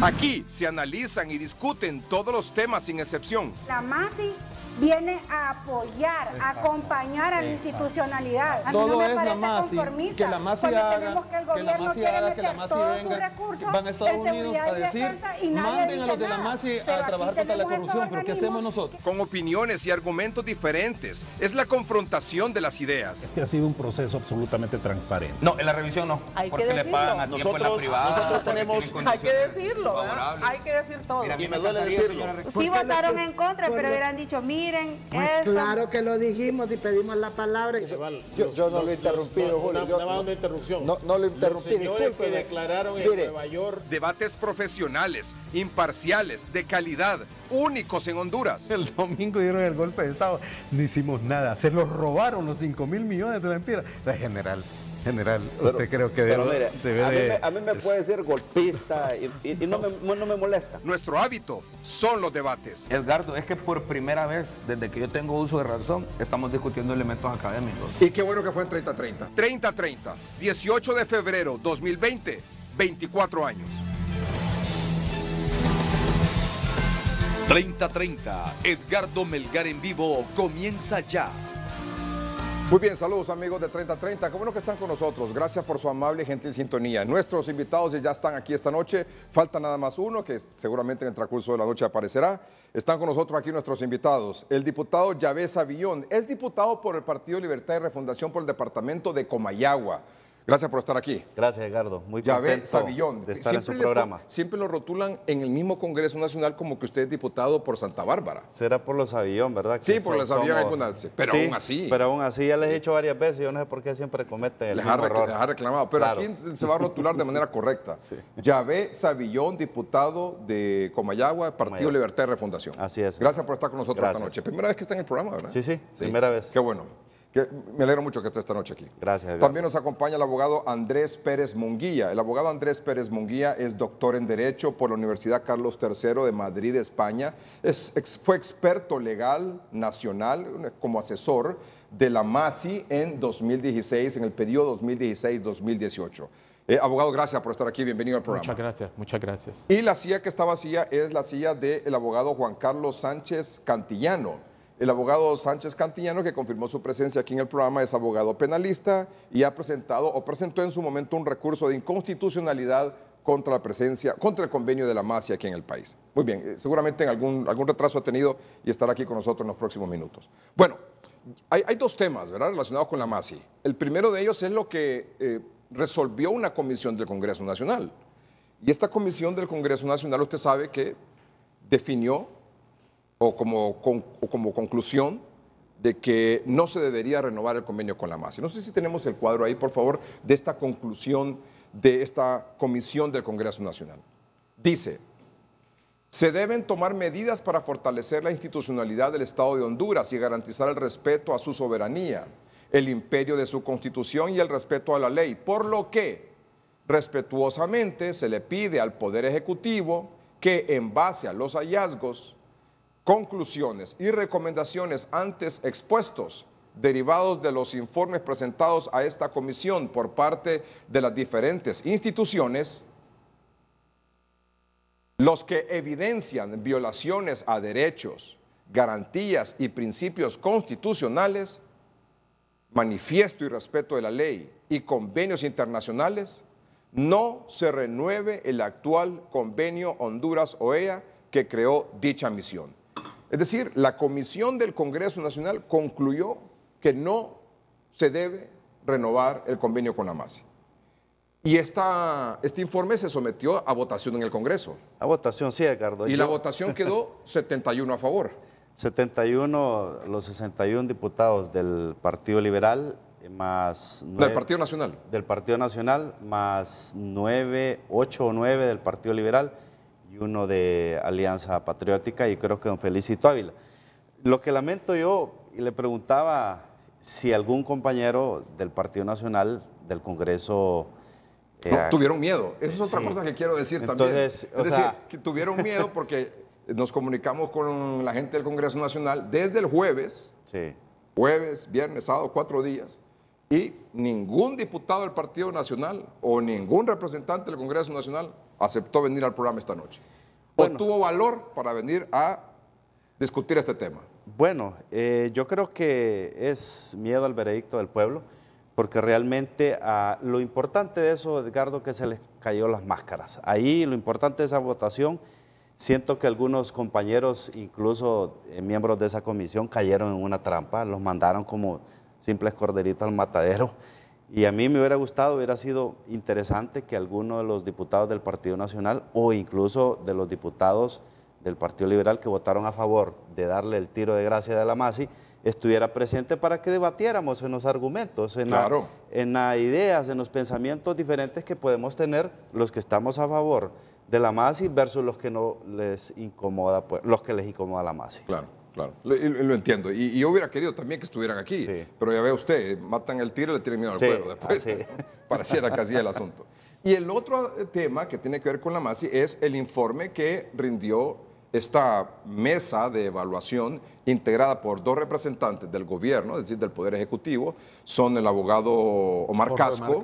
Aquí se analizan y discuten todos los temas sin excepción. La MASI viene a apoyar, a acompañar a la institucionalidad. A mí no me parece conformista. Que la MASI haga, que la MASI venga, van a Estados Unidos a decir, manden a los de la MASI a trabajar contra la corrupción, pero ¿qué hacemos nosotros? Con opiniones y argumentos diferentes, es la confrontación de las ideas. Este ha sido un proceso absolutamente transparente. No, en la revisión no, porque le pagan a tiempo en la privada. Nosotros tenemos... Hay que decirlo, ¿verdad? Hay que decir todo. Mira, y me duele decirlo. Sí votaron en contra, pero hubieran dicho, miren, esto. Claro que lo dijimos y pedimos la palabra. Yo no lo he interrumpido, Julio. Una interrupción. No lo interrumpí. Los señores que declararon en Nueva York. Debates profesionales, imparciales, de calidad, únicos en Honduras. El domingo dieron el golpe de Estado, no hicimos nada, se los robaron los 5.000 millones de lempiras. General, usted creo que a mí me puede decir golpista y no me molesta. Nuestro hábito son los debates. Edgardo, es que por primera vez, desde que yo tengo uso de razón, estamos discutiendo elementos académicos. Y qué bueno que fue en 30-30. 30-30, 18 de febrero 2020, 24 años. 30-30, Edgardo Melgar en vivo comienza ya. Muy bien, saludos amigos de 30-30, qué bueno que están con nosotros, gracias por su amable y gentil sintonía. Nuestros invitados ya están aquí esta noche, falta nada más uno que seguramente en el transcurso de la noche aparecerá. Están con nosotros aquí nuestros invitados, el diputado Yahvé Savillón, es diputado por el Partido Libertad y Refundación por el departamento de Comayagua. Gracias por estar aquí. Gracias, Edgardo. Muy Yahvé contento Savillón, de estar en su programa. Siempre lo rotulan en el mismo Congreso Nacional como que usted es diputado por Santa Bárbara. Será por los Savillón, ¿verdad? Sí, por los Savillón, pero sí, aún así. Pero aún así, ya les he dicho varias veces, yo no sé por qué siempre cometen el mismo error. Les ha reclamado, pero claro. Aquí se va a rotular de manera correcta. Sí. Yahvé Savillón, diputado de Comayagua, Partido Libertad y Refundación. Así es. Gracias por estar con nosotros Gracias. esta noche. Primera vez que está en el programa, ¿verdad? Sí, primera vez. Qué bueno. Me alegro mucho que esté esta noche aquí. Gracias, Edgardo. También nos acompaña el abogado Andrés Pérez Munguía. El abogado Andrés Pérez Munguía es doctor en Derecho por la Universidad Carlos III de Madrid, España. Fue experto legal nacional como asesor de la MASI en 2016, en el periodo 2016-2018. Abogado, gracias por estar aquí. Bienvenido al programa. Muchas gracias, muchas gracias. Y la silla que está vacía es la silla del abogado Juan Carlos Sánchez Cantillano. El abogado Sánchez Cantillano, que confirmó su presencia aquí en el programa, es abogado penalista y presentó en su momento un recurso de inconstitucionalidad contra el convenio de la MASI aquí en el país. Muy bien, seguramente en algún retraso ha tenido y estará aquí con nosotros en los próximos minutos. Bueno, hay dos temas, ¿verdad?, relacionados con la MASI. El primero de ellos es lo que resolvió una comisión del Congreso Nacional. Y esta comisión del Congreso Nacional, usted sabe que definió como conclusión de que no se debería renovar el convenio con la MASI. No sé si tenemos el cuadro ahí, por favor, de esta conclusión de esta comisión del Congreso Nacional. Dice, se deben tomar medidas para fortalecer la institucionalidad del Estado de Honduras y garantizar el respeto a su soberanía, el imperio de su Constitución y el respeto a la ley, por lo que respetuosamente se le pide al Poder Ejecutivo que, en base a los hallazgos, conclusiones y recomendaciones antes expuestos, derivados de los informes presentados a esta comisión por parte de las diferentes instituciones, los que evidencian violaciones a derechos, garantías y principios constitucionales, manifiesto y respeto de la ley y convenios internacionales, no se renueve el actual convenio Honduras-OEA que creó dicha misión. Es decir, la comisión del Congreso Nacional concluyó que no se debe renovar el convenio con la MASI. Y este informe se sometió a votación en el Congreso. A votación, sí, Edgardo. Y la votación quedó 71 a favor. 71, los 61 diputados del Partido Liberal, más 9... Del Partido Nacional. Del Partido Nacional, más 8 o 9 del Partido Liberal, y uno de Alianza Patriótica, y creo que don Felicito Ávila. Lo que lamento yo, y le preguntaba si algún compañero del Partido Nacional, del Congreso... tuvieron miedo. Esa es otra cosa que quiero decir también. Es decir, que tuvieron miedo porque nos comunicamos con la gente del Congreso Nacional desde el jueves, jueves, viernes, sábado, 4 días, y ningún diputado del Partido Nacional o ningún representante del Congreso Nacional aceptó venir al programa esta noche. ¿O tuvo valor para venir a discutir este tema? Bueno, yo creo que es miedo al veredicto del pueblo, porque realmente lo importante de eso, Edgardo, que se les cayó las máscaras. Ahí lo importante de esa votación, siento que algunos compañeros, incluso miembros de esa comisión, cayeron en una trampa, los mandaron como simples corderitos al matadero. Y a mí me hubiera sido interesante que alguno de los diputados del Partido Nacional o incluso de los diputados del Partido Liberal que votaron a favor de darle el tiro de gracia de la Masi estuviera presente para que debatiéramos en los argumentos, en las ideas, en los pensamientos diferentes que podemos tener los que estamos a favor de la Masi versus los que no les incomoda, pues, los que les incomoda la Masi. Claro. Claro, lo entiendo. Y yo hubiera querido también que estuvieran aquí, sí. Pero ya ve usted, matan el tiro y le tienen miedo al pueblo. Después pareciera que así es el asunto. Y el otro tema que tiene que ver con la Masi es el informe que rindió esta mesa de evaluación integrada por 2 representantes del gobierno, es decir, del Poder Ejecutivo, son el abogado Omar Casco,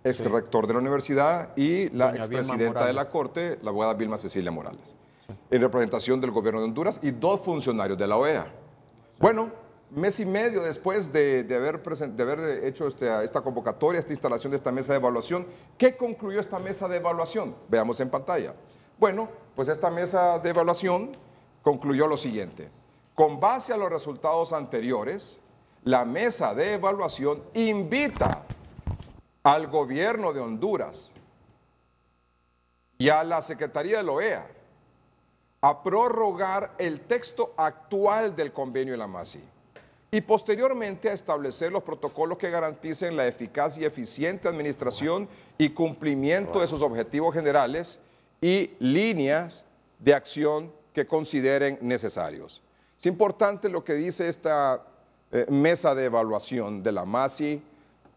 ex rector de la universidad, y la expresidenta de la Corte, la abogada Vilma Cecilia Morales, en representación del gobierno de Honduras, y 2 funcionarios de la OEA. Bueno, mes y medio después de haber hecho esta convocatoria, esta instalación de esta mesa de evaluación, ¿qué concluyó esta mesa de evaluación? Veamos en pantalla. Bueno, pues esta mesa de evaluación concluyó lo siguiente. Con base a los resultados anteriores, la mesa de evaluación invita al gobierno de Honduras y a la Secretaría de la OEA a prorrogar el texto actual del convenio de la Masi y posteriormente a establecer los protocolos que garanticen la eficaz y eficiente administración y cumplimiento de sus objetivos generales y líneas de acción que consideren necesarios. Es importante lo que dice esta mesa de evaluación de la Masi,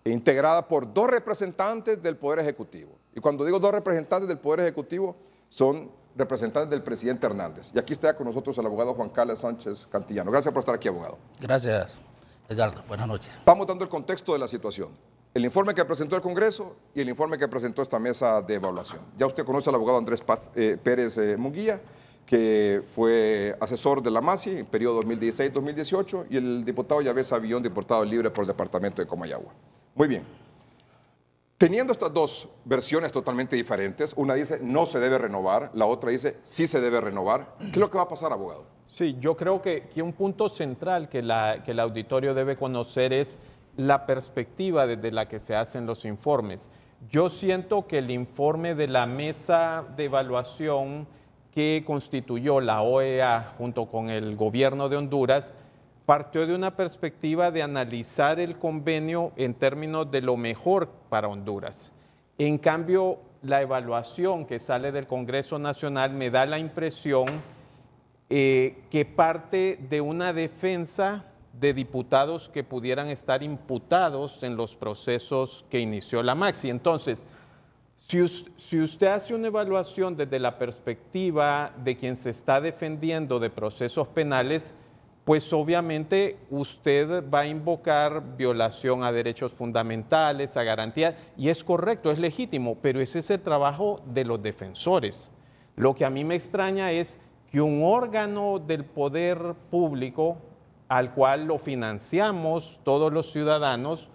integrada por 2 representantes del Poder Ejecutivo. Y cuando digo 2 representantes del Poder Ejecutivo, son representantes del presidente Hernández. Y aquí está con nosotros el abogado Juan Carlos Sánchez Cantillano. Gracias por estar aquí, abogado. Gracias, Edgardo. Buenas noches. Estamos dando el contexto de la situación. El informe que presentó el Congreso y el informe que presentó esta mesa de evaluación. Ya usted conoce al abogado Andrés Pérez Munguía, que fue asesor de la Masi en el periodo 2016-2018, y el diputado Yavés Avillón, diputado libre por el departamento de Comayagua. Muy bien. Teniendo estas 2 versiones totalmente diferentes, una dice no se debe renovar, la otra dice sí se debe renovar. ¿Qué es lo que va a pasar, abogado? Sí, yo creo que un punto central que el auditorio debe conocer es la perspectiva desde la que se hacen los informes. Yo siento que el informe de la mesa de evaluación que constituyó la OEA junto con el gobierno de Honduras partió de una perspectiva de analizar el convenio en términos de lo mejor para Honduras. En cambio, la evaluación que sale del Congreso Nacional me da la impresión que parte de una defensa de diputados que pudieran estar imputados en los procesos que inició la Masi. Entonces, si usted hace una evaluación desde la perspectiva de quien se está defendiendo de procesos penales, pues obviamente usted va a invocar violación a derechos fundamentales, a garantías, y es correcto, es legítimo, pero ese es el trabajo de los defensores. Lo que a mí me extraña es que un órgano del poder público, al cual lo financiamos todos los ciudadanos,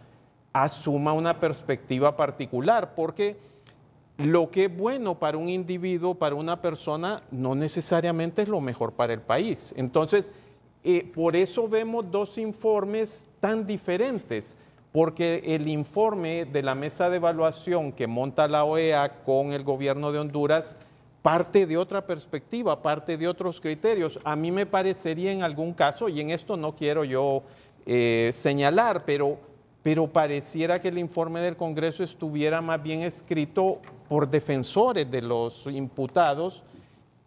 asuma una perspectiva particular, porque lo que es bueno para un individuo, para una persona, no necesariamente es lo mejor para el país. Entonces, por eso vemos 2 informes tan diferentes, porque el informe de la mesa de evaluación que monta la OEA con el gobierno de Honduras parte de otra perspectiva, parte de otros criterios. A mí me parecería en algún caso, y en esto no quiero yo señalar, pero pareciera que el informe del Congreso estuviera más bien escrito por defensores de los imputados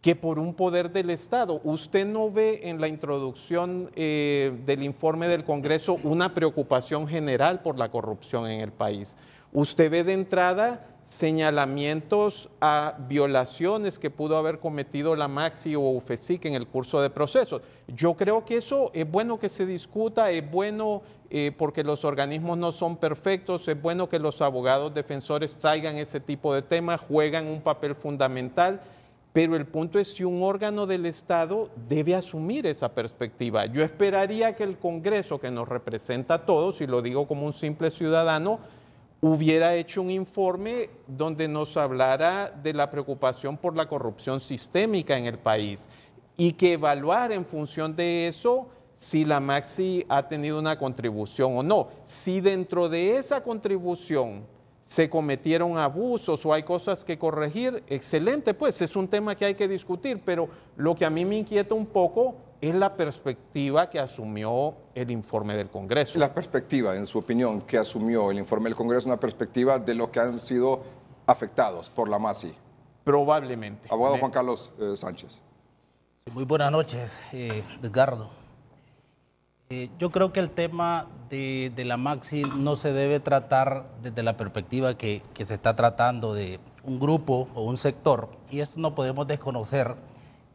que por un poder del Estado. Usted no ve en la introducción del informe del Congreso una preocupación general por la corrupción en el país. usted ve de entrada señalamientos a violaciones que pudo haber cometido la Maxi o UFESIC en el curso de procesos. Yo creo que eso es bueno que se discuta, es bueno porque los organismos no son perfectos, es bueno que los abogados defensores traigan ese tipo de temas, juegan un papel fundamental, pero el punto es si un órgano del Estado debe asumir esa perspectiva. Yo esperaría que el Congreso, que nos representa a todos, y lo digo como un simple ciudadano, hubiera hecho un informe donde nos hablara de la preocupación por la corrupción sistémica en el país y que evaluara en función de eso si la Maxi ha tenido una contribución o no. Si dentro de esa contribución se cometieron abusos o hay cosas que corregir, excelente, pues es un tema que hay que discutir, pero lo que a mí me inquieta un poco es la perspectiva que asumió el informe del Congreso. La perspectiva, en su opinión, que asumió el informe del Congreso, una perspectiva de los que han sido afectados por la MASI. Probablemente. Abogado Juan Carlos Sánchez. Sí, muy buenas noches, Edgardo. Yo creo que el tema de la Maxi no se debe tratar desde la perspectiva que se está tratando de un grupo o un sector, y esto no podemos desconocer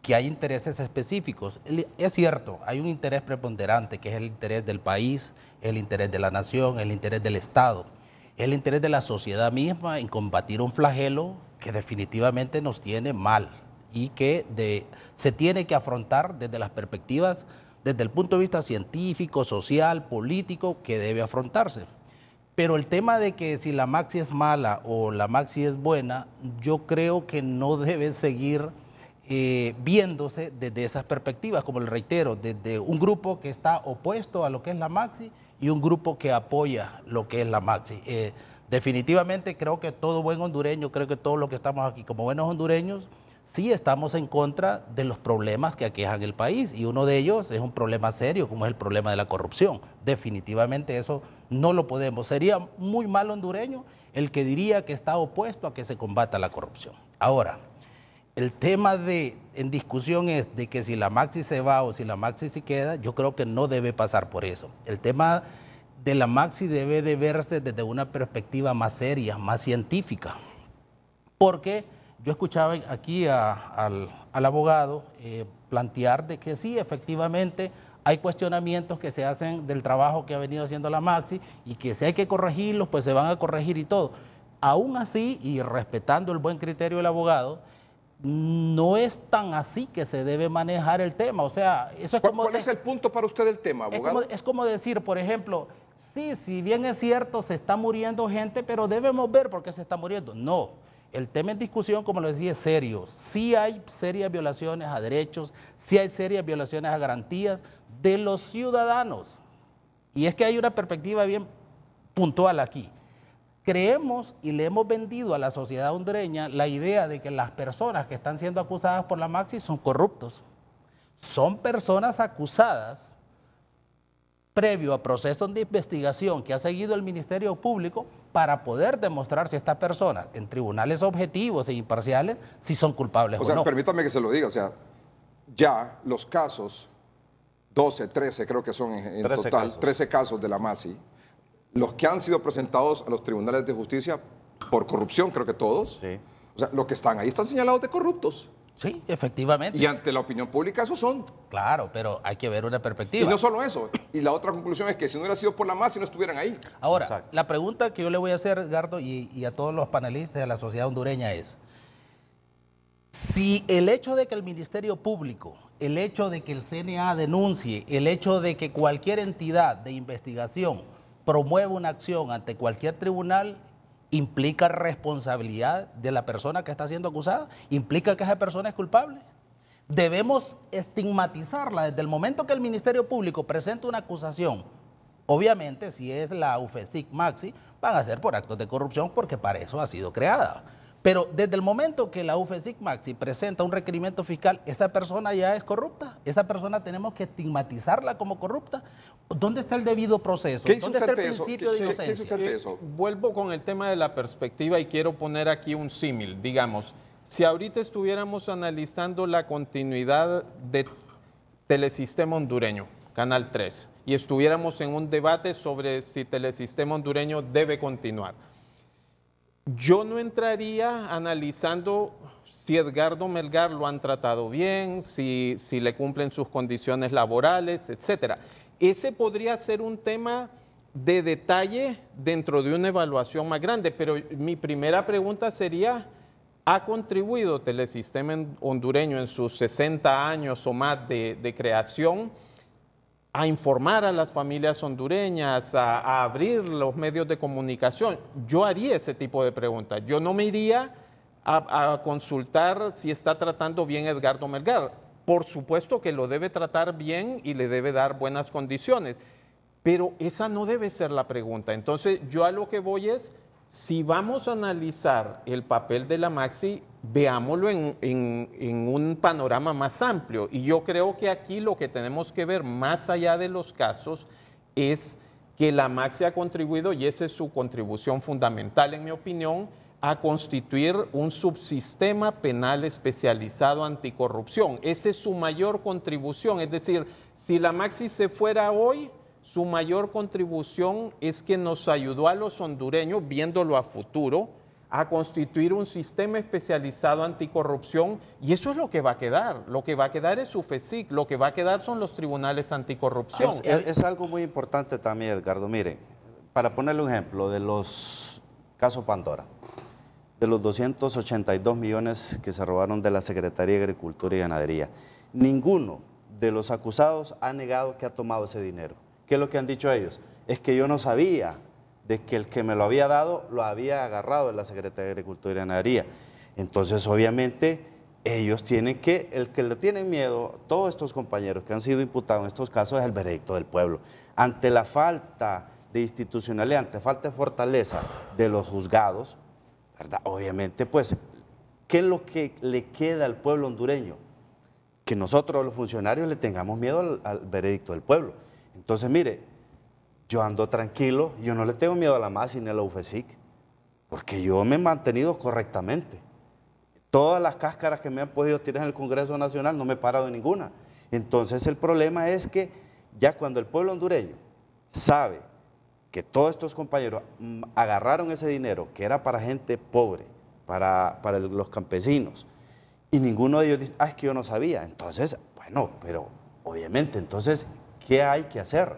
que hay intereses específicos. Es cierto, hay un interés preponderante, que es el interés del país, el interés de la nación, el interés del Estado, el interés de la sociedad misma en combatir un flagelo que definitivamente nos tiene mal y que se tiene que afrontar desde las perspectivas, desde el punto de vista científico, social, político, que debe afrontarse. Pero el tema de que si la Maxi es mala o la Maxi es buena, yo creo que no debe seguir viéndose desde esas perspectivas, como le reitero, desde un grupo que está opuesto a lo que es la Maxi y un grupo que apoya lo que es la Maxi. Definitivamente creo que todo buen hondureño, creo que todos los que estamos aquí como buenos hondureños, sí estamos en contra de los problemas que aquejan el país, y uno de ellos es un problema serio como es el problema de la corrupción. Definitivamente eso no lo podemos. Sería muy mal hondureño el que diría que está opuesto a que se combata la corrupción. Ahora, el tema en discusión es de que si la Maxi se va o si la Maxi se queda, yo creo que no debe pasar por eso. El tema de la Maxi debe de verse desde una perspectiva más seria, más científica. Porque yo escuchaba aquí al abogado plantear de que sí, efectivamente, hay cuestionamientos que se hacen del trabajo que ha venido haciendo la Maxi y que si hay que corregirlos, pues se van a corregir y todo. Aún así, y respetando el buen criterio del abogado, no es tan así que se debe manejar el tema. O sea, eso es como... ¿Cuál es el punto para usted del tema, abogado? Es como decir, por ejemplo, sí, si bien es cierto, se está muriendo gente, pero debemos ver por qué se está muriendo. No, el tema en discusión, como lo decía, es serio. Sí hay serias violaciones a derechos, sí hay serias violaciones a garantías de los ciudadanos. Y es que hay una perspectiva bien puntual aquí. Creemos y le hemos vendido a la sociedad hondureña la idea de que las personas que están siendo acusadas por la Maxi son corruptos. Son personas acusadas previo a procesos de investigación que ha seguido el Ministerio Público para poder demostrar si estas personas en tribunales objetivos e imparciales si son culpables o no. O sea, permítame que se lo diga, o sea, ya los casos, 12, 13 creo que son en total, 13 casos de la MASI, los que han sido presentados a los tribunales de justicia por corrupción, creo que todos, sí. O sea, los que están ahí están señalados de corruptos. Sí, efectivamente. Y ante la opinión pública esos son. Claro, pero hay que ver una perspectiva. Y no solo eso, y la otra conclusión es que si no hubiera sido por la MASI no estuvieran ahí. Ahora, exacto. La pregunta que yo le voy a hacer, Edgardo, y a todos los panelistas de la sociedad hondureña es, si el hecho de que el Ministerio Público, el hecho de que el CNA denuncie, el hecho de que cualquier entidad de investigación promueve una acción ante cualquier tribunal, implica responsabilidad de la persona que está siendo acusada, implica que esa persona es culpable. Debemos estigmatizarla desde el momento que el Ministerio Público presenta una acusación. Obviamente, si es la UFESIC Maxi, van a ser por actos de corrupción porque para eso ha sido creada. Pero desde el momento que la UFESIC Maxi presenta un requerimiento fiscal, esa persona ya es corrupta. Esa persona tenemos que estigmatizarla como corrupta. ¿Dónde está el debido proceso? ¿Dónde está el principio de inocencia? Vuelvo con el tema de la perspectiva y quiero poner aquí un símil. Digamos, si ahorita estuviéramos analizando la continuidad de Telesistema Hondureño, Canal 3, y estuviéramos en un debate sobre si Telesistema Hondureño debe continuar. Yo no entraría analizando si Edgardo Melgar lo han tratado bien, si le cumplen sus condiciones laborales, etcétera. Ese podría ser un tema de detalle dentro de una evaluación más grande, pero mi primera pregunta sería, ¿ha contribuido Telesistema hondureño en sus 60 años o más de creación a informar a las familias hondureñas, a abrir los medios de comunicación? Yo haría ese tipo de preguntas. Yo no me iría a consultar si está tratando bien Edgardo Melgar. Por supuesto que lo debe tratar bien y le debe dar buenas condiciones, pero esa no debe ser la pregunta. Entonces, yo a lo que voy es, si vamos a analizar el papel de la Maxi, veámoslo en un panorama más amplio. Y yo creo que aquí lo que tenemos que ver, más allá de los casos, es que la Maxi ha contribuido, y esa es su contribución fundamental, en mi opinión, a constituir un subsistema penal especializado anticorrupción. Esa es su mayor contribución. Es decir, si la Maxi se fuera hoy, su mayor contribución es que nos ayudó a los hondureños, viéndolo a futuro, a constituir un sistema especializado anticorrupción, y eso es lo que va a quedar. Lo que va a quedar es su FECIC, lo que va a quedar son los tribunales anticorrupción. Es algo muy importante también, Edgardo. Mire, para ponerle un ejemplo de los casos Pandora, de los 282 millones que se robaron de la Secretaría de Agricultura y Ganadería, ninguno de los acusados ha negado que ha tomado ese dinero. ¿Qué es lo que han dicho ellos? Es que yo no sabía de que el que me lo había dado lo había agarrado en la Secretaría de Agricultura y Ganadería. Entonces, obviamente, ellos tienen que, el que le tienen miedo, todos estos compañeros que han sido imputados en estos casos, es el veredicto del pueblo. Ante la falta de institucionalidad, ante la falta de fortaleza de los juzgados, ¿verdad? Obviamente, pues, ¿qué es lo que le queda al pueblo hondureño? Que nosotros, los funcionarios, le tengamos miedo al veredicto del pueblo. Entonces, mire, yo ando tranquilo, yo no le tengo miedo a la MASI ni a la UFECIC, porque yo me he mantenido correctamente. Todas las cáscaras que me han podido tirar en el Congreso Nacional no me he parado en ninguna. Entonces, el problema es que ya cuando el pueblo hondureño sabe que todos estos compañeros agarraron ese dinero que era para gente pobre, para los campesinos, y ninguno de ellos dice, es que yo no sabía. Entonces, bueno, pero obviamente, entonces, ¿qué hay que hacer?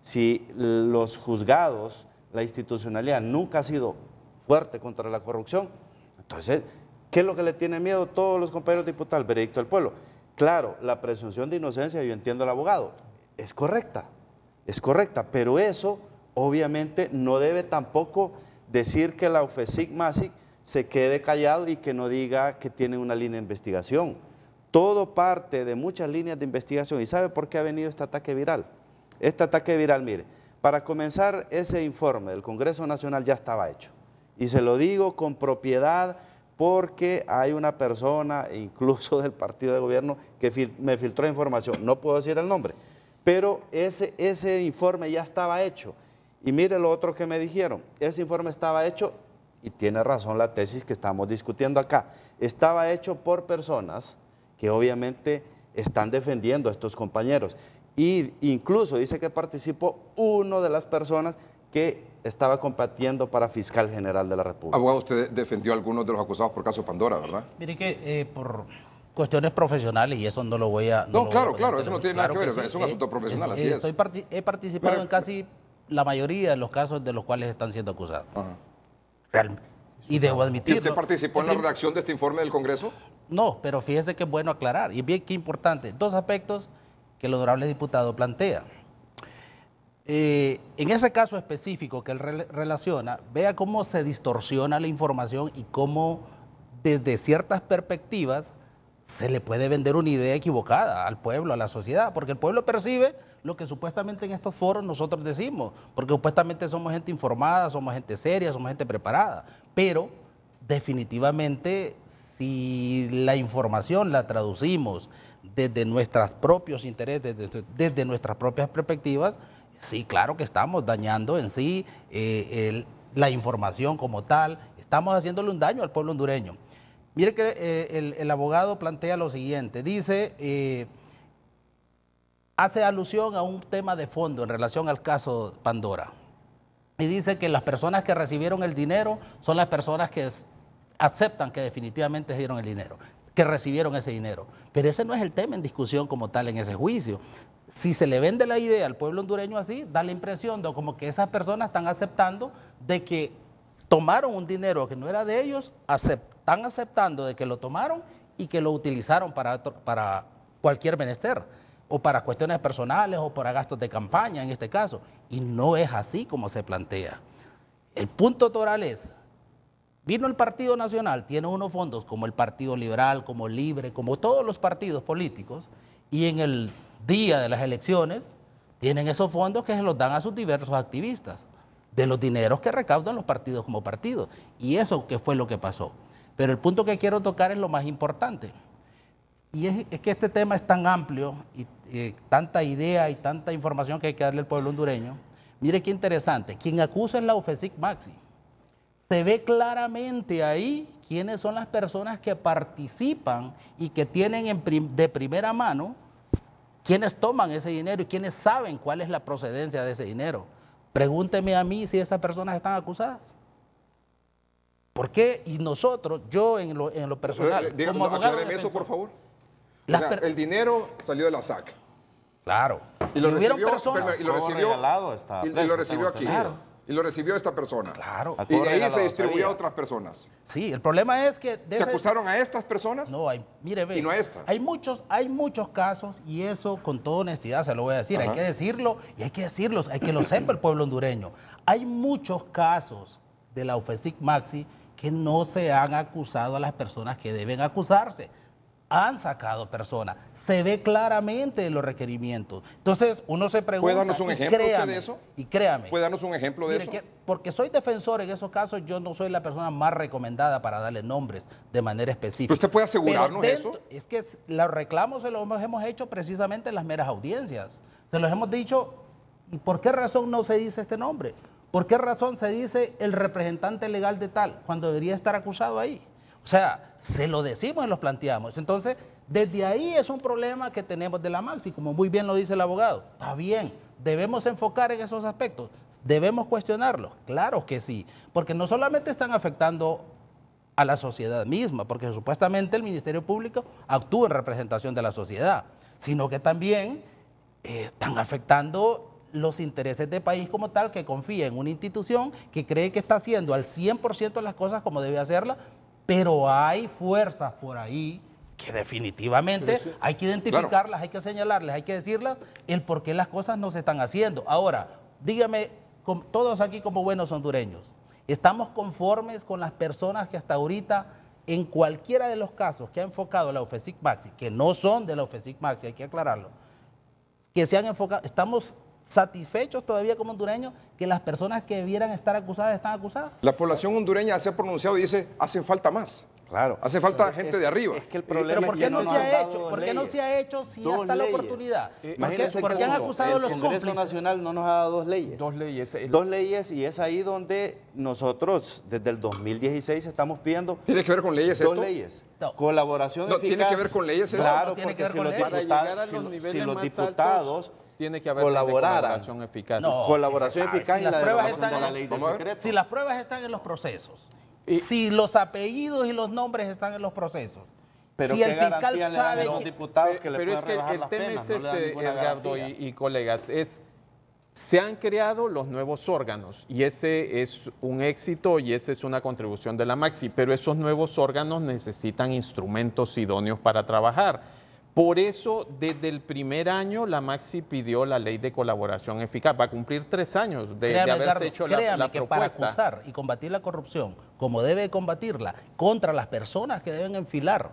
Si los juzgados, la institucionalidad nunca ha sido fuerte contra la corrupción, entonces, ¿qué es lo que le tiene miedo a todos los compañeros diputados? El veredicto del pueblo. Claro, la presunción de inocencia, yo entiendo al abogado, es correcta, pero eso obviamente no debe tampoco decir que la UFECIC-MASIC se quede callado y que no diga que tiene una línea de investigación. Todo parte de muchas líneas de investigación. ¿Y sabe por qué ha venido este ataque viral? Este ataque viral, mire, para comenzar, ese informe del Congreso Nacional ya estaba hecho. Y se lo digo con propiedad porque hay una persona, incluso del partido de gobierno, que me filtró información. No puedo decir el nombre, pero ese informe ya estaba hecho. Y mire lo otro que me dijeron, ese informe estaba hecho, y tiene razón la tesis que estamos discutiendo acá, estaba hecho por personas que obviamente están defendiendo a estos compañeros. Y incluso dice que participó una de las personas que estaba combatiendo para fiscal general de la República. Abogado, usted defendió a algunos de los acusados por caso Pandora, ¿verdad? Mire que por cuestiones profesionales, y eso no lo voy a... claro, eso no tiene nada que ver, es un asunto profesional, así es. He participado en casi la mayoría de los casos de los cuales están siendo acusados. Realmente. Y debo admitirlo. ¿Y usted participó en la redacción de este informe del Congreso? No, pero fíjese que es bueno aclarar, y bien que importante, dos aspectos que el honorable diputado plantea. En ese caso específico que él relaciona, vea cómo se distorsiona la información y cómo desde ciertas perspectivas se le puede vender una idea equivocada al pueblo, a la sociedad, porque el pueblo percibe lo que supuestamente en estos foros nosotros decimos, porque supuestamente somos gente informada, somos gente seria, somos gente preparada, pero definitivamente si la información la traducimos desde nuestros propios intereses, desde nuestras propias perspectivas, sí, claro que estamos dañando en sí la información como tal, estamos haciéndole un daño al pueblo hondureño. Mire que el abogado plantea lo siguiente, dice, hace alusión a un tema de fondo en relación al caso Pandora. y dice que las personas que recibieron el dinero son las personas que aceptan que definitivamente dieron el dinero, que recibieron ese dinero. Pero ese no es el tema en discusión como tal en ese juicio. Si se le vende la idea al pueblo hondureño así, da la impresión de como que esas personas están aceptando de que tomaron un dinero que no era de ellos, están aceptando de que lo tomaron y que lo utilizaron para cualquier menester, o para cuestiones personales o para gastos de campaña en este caso. Y no es así como se plantea. El punto toral es, vino el Partido Nacional, tiene unos fondos como el Partido Liberal, como Libre, como todos los partidos políticos, y en el día de las elecciones tienen esos fondos que se los dan a sus diversos activistas, de los dineros que recaudan los partidos como partidos. Y eso que fue lo que pasó. Pero el punto que quiero tocar es lo más importante. Y es que este tema es tan amplio y tanta idea y tanta información que hay que darle al pueblo hondureño. Mire qué interesante, quien acusa es la UFESIC Maxi. Se ve claramente ahí quiénes son las personas que participan y que tienen de primera mano quiénes toman ese dinero y quiénes saben cuál es la procedencia de ese dinero. Pregúnteme a mí si esas personas están acusadas. ¿Por qué? Y nosotros, yo en lo personal, como abogado defensor, eso, por favor. El dinero salió de la SAC. Claro. Y lo recibió aquí. Claro. Y lo recibió esta persona. Claro. Y de ahí se distribuyó a otras personas. Sí, el problema es que... ¿Se acusaron a estas personas? No, mire, ve. Y no a estas. Hay muchos casos, y eso con toda honestidad se lo voy a decir. Ajá. Hay que decirlo, y hay que decirlos, hay que lo sepa el pueblo hondureño. Hay muchos casos de la UFESIC Maxi que no se han acusado a las personas que deben acusarse. Han sacado personas, se ve claramente en los requerimientos. Entonces, uno se pregunta... ¿Puede darnos un ejemplo usted de eso? Y créame. ¿Puede darnos un ejemplo de eso? Porque soy defensor en esos casos, yo no soy la persona más recomendada para darle nombres de manera específica. ¿Pero usted puede asegurarnos eso? Es que los reclamos se los hemos hecho precisamente en las meras audiencias. Se los hemos dicho, ¿y por qué razón no se dice este nombre? ¿Por qué razón se dice el representante legal de tal, cuando debería estar acusado ahí? O sea, se lo decimos y los planteamos. Entonces, desde ahí es un problema que tenemos de la Maxi, como muy bien lo dice el abogado. Está bien, debemos enfocar en esos aspectos, debemos cuestionarlos. Claro que sí, porque no solamente están afectando a la sociedad misma, porque supuestamente el Ministerio Público actúa en representación de la sociedad, sino que también están afectando los intereses del país como tal, que confía en una institución que cree que está haciendo al 100% las cosas como debe hacerlas. Pero hay fuerzas por ahí que definitivamente hay que identificarlas, claro, hay que señalarles, hay que decirles el por qué las cosas no se están haciendo. Ahora, dígame, todos aquí como buenos hondureños, ¿estamos conformes con las personas que hasta ahorita, en cualquiera de los casos que ha enfocado la UFESIC Maxi, que no son de la UFESIC Maxi, hay que aclararlo, que se han enfocado, estamos satisfechos todavía como hondureños que las personas que debieran estar acusadas están acusadas? La población hondureña se ha pronunciado y dice, hacen falta más. Claro. Hace falta gente de arriba. Es que el problema ¿Pero por qué no se ha hecho? ¿Por qué no se ha hecho si ya está la oportunidad? ¿Por qué han acusado a los cómplices? El Congreso Nacional no nos ha dado 2 leyes. 2 leyes. 2 leyes, y es ahí donde nosotros desde el 2016 estamos pidiendo... ¿Tiene que ver con leyes esto? 2 leyes. No. Colaboración eficaz. ¿Tiene que ver con leyes esto? Claro, no tiene que porque ver si los diputados tiene que haber colaboración eficaz. No, colaboración eficaz y la derogación de la ley de secretos. Si las pruebas están en los procesos, si los apellidos y los nombres están en los procesos, pero si el fiscal sabe los diputados que le pero pueden rebajar las penas, el tema es Edgardo y colegas, se han creado los nuevos órganos y ese es un éxito y esa es una contribución de la Maxi, pero esos nuevos órganos necesitan instrumentos idóneos para trabajar. Por eso, desde el primer año, la Maxi pidió la ley de colaboración eficaz. Va a cumplir 3 años de haberse hecho la que propuesta. Para acusar y combatir la corrupción, como debe combatirla, contra las personas que deben enfilar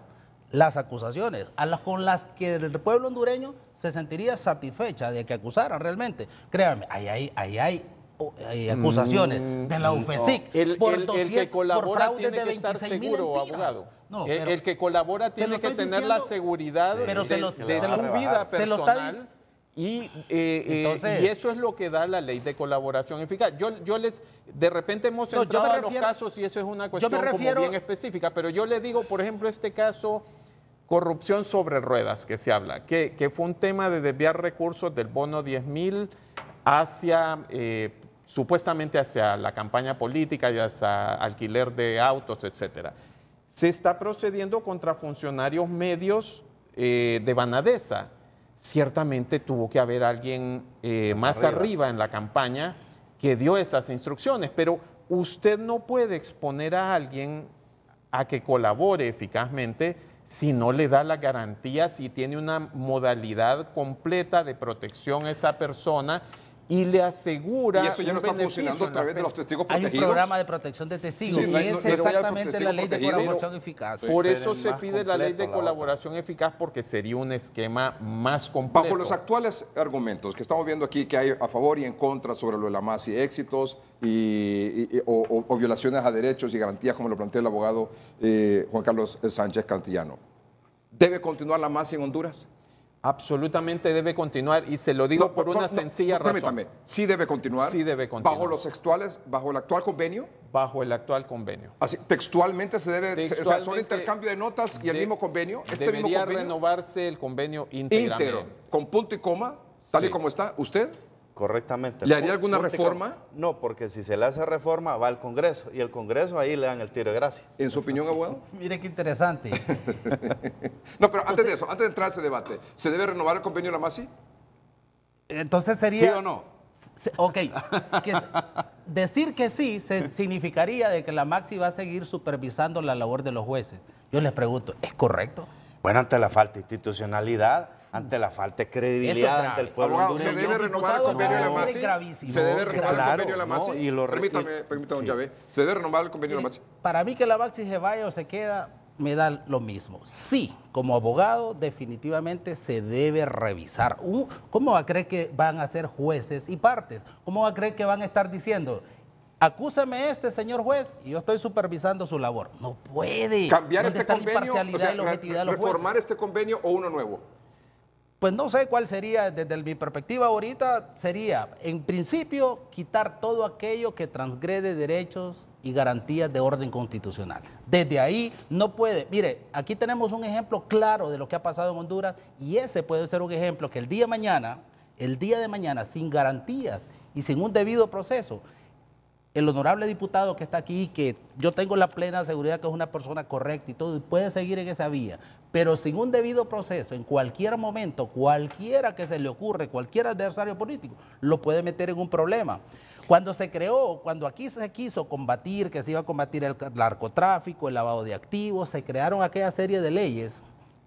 las acusaciones, con las que el pueblo hondureño se sentiría satisfecha de que acusaran realmente. Créanme, ahí hay acusaciones de la UFESIC por que colabora tiene que estar seguro, abogado. No, el que colabora tiene que tener la seguridad de su vida personal y eso es lo que da la ley de colaboración eficaz. De repente hemos entrado a los casos y eso es una cuestión como bien específica, pero yo le digo, por ejemplo, este caso, corrupción sobre ruedas que se habla, que fue un tema de desviar recursos del bono 10,000 hacia supuestamente hacia la campaña política y hacia alquiler de autos, etcétera. Se está procediendo contra funcionarios medios de Banadesa. Ciertamente tuvo que haber alguien más arriba en la campaña que dio esas instrucciones, pero usted no puede exponer a alguien a que colabore eficazmente si no le da las garantías y tiene una modalidad completa de protección a esa persona y le asegura. Y eso ya no está funcionando a través de los testigos protegidos. Hay un programa de protección de testigos, sí, que es exactamente la ley de colaboración eficaz. Por eso se pide la ley de colaboración eficaz, porque sería un esquema más completo. Bajo los actuales argumentos que estamos viendo aquí, que hay a favor y en contra sobre lo de la MASI, éxitos o violaciones a derechos y garantías, como lo plantea el abogado Juan Carlos Sánchez Cantillano, ¿debe continuar la MASI en Honduras? Absolutamente debe continuar, y se lo digo por una sencilla razón. Permítame, ¿sí debe continuar? Sí debe continuar. ¿Bajo los actuales, bajo el actual convenio? Bajo el actual convenio. Así, textualmente se debe, o sea, son intercambio de notas y el mismo convenio. Debería renovarse el convenio íntegramente. Íntegro, con punto y coma, tal y como está. ¿Usted? Correctamente. ¿Le haría alguna reforma? No, porque si se le hace reforma va al Congreso y el Congreso ahí le dan el tiro de gracia. ¿En su opinión, abogado? Mire qué interesante. No, pero antes de eso, antes de entrar a ese debate, ¿se debe renovar el convenio de la MASI? Entonces sería... ¿Sí o no? Ok, decir que sí significaría de que la MAXI va a seguir supervisando la labor de los jueces. Yo les pregunto, ¿es correcto? Bueno, ante la falta de institucionalidad, ante la falta de credibilidad ante el pueblo hondureño. ¿Se debe renovar el convenio de la MASI? ¿Se debe renovar el convenio de la MASI? Permítame, don Yahvé. ¿Se debe renovar el convenio de la MASI? Para mí que la MAXI se vaya o se queda, me da lo mismo. Sí, como abogado, definitivamente se debe revisar. ¿Cómo va a creer que van a ser jueces y partes? ¿Cómo va a creer que van a estar diciendo, acúsame señor juez, y yo estoy supervisando su labor? No puede. ¿Cambiar este convenio, imparcialidad y la objetividad de los jueces? reformar este convenio o uno nuevo? Pues no sé cuál sería, desde mi perspectiva ahorita, sería, en principio, quitar todo aquello que transgrede derechos y garantías de orden constitucional. Desde ahí no puede. Mire, aquí tenemos un ejemplo claro de lo que ha pasado en Honduras, y ese puede ser un ejemplo que el día de mañana, sin garantías y sin un debido proceso, el honorable diputado que está aquí, que yo tengo la plena seguridad que es una persona correcta y todo, y puede seguir en esa vía, pero sin un debido proceso, en cualquier momento, cualquiera que se le ocurre, cualquier adversario político, lo puede meter en un problema. Cuando se creó, cuando aquí se quiso combatir, que se iba a combatir el narcotráfico, el lavado de activos, se crearon aquella serie de leyes,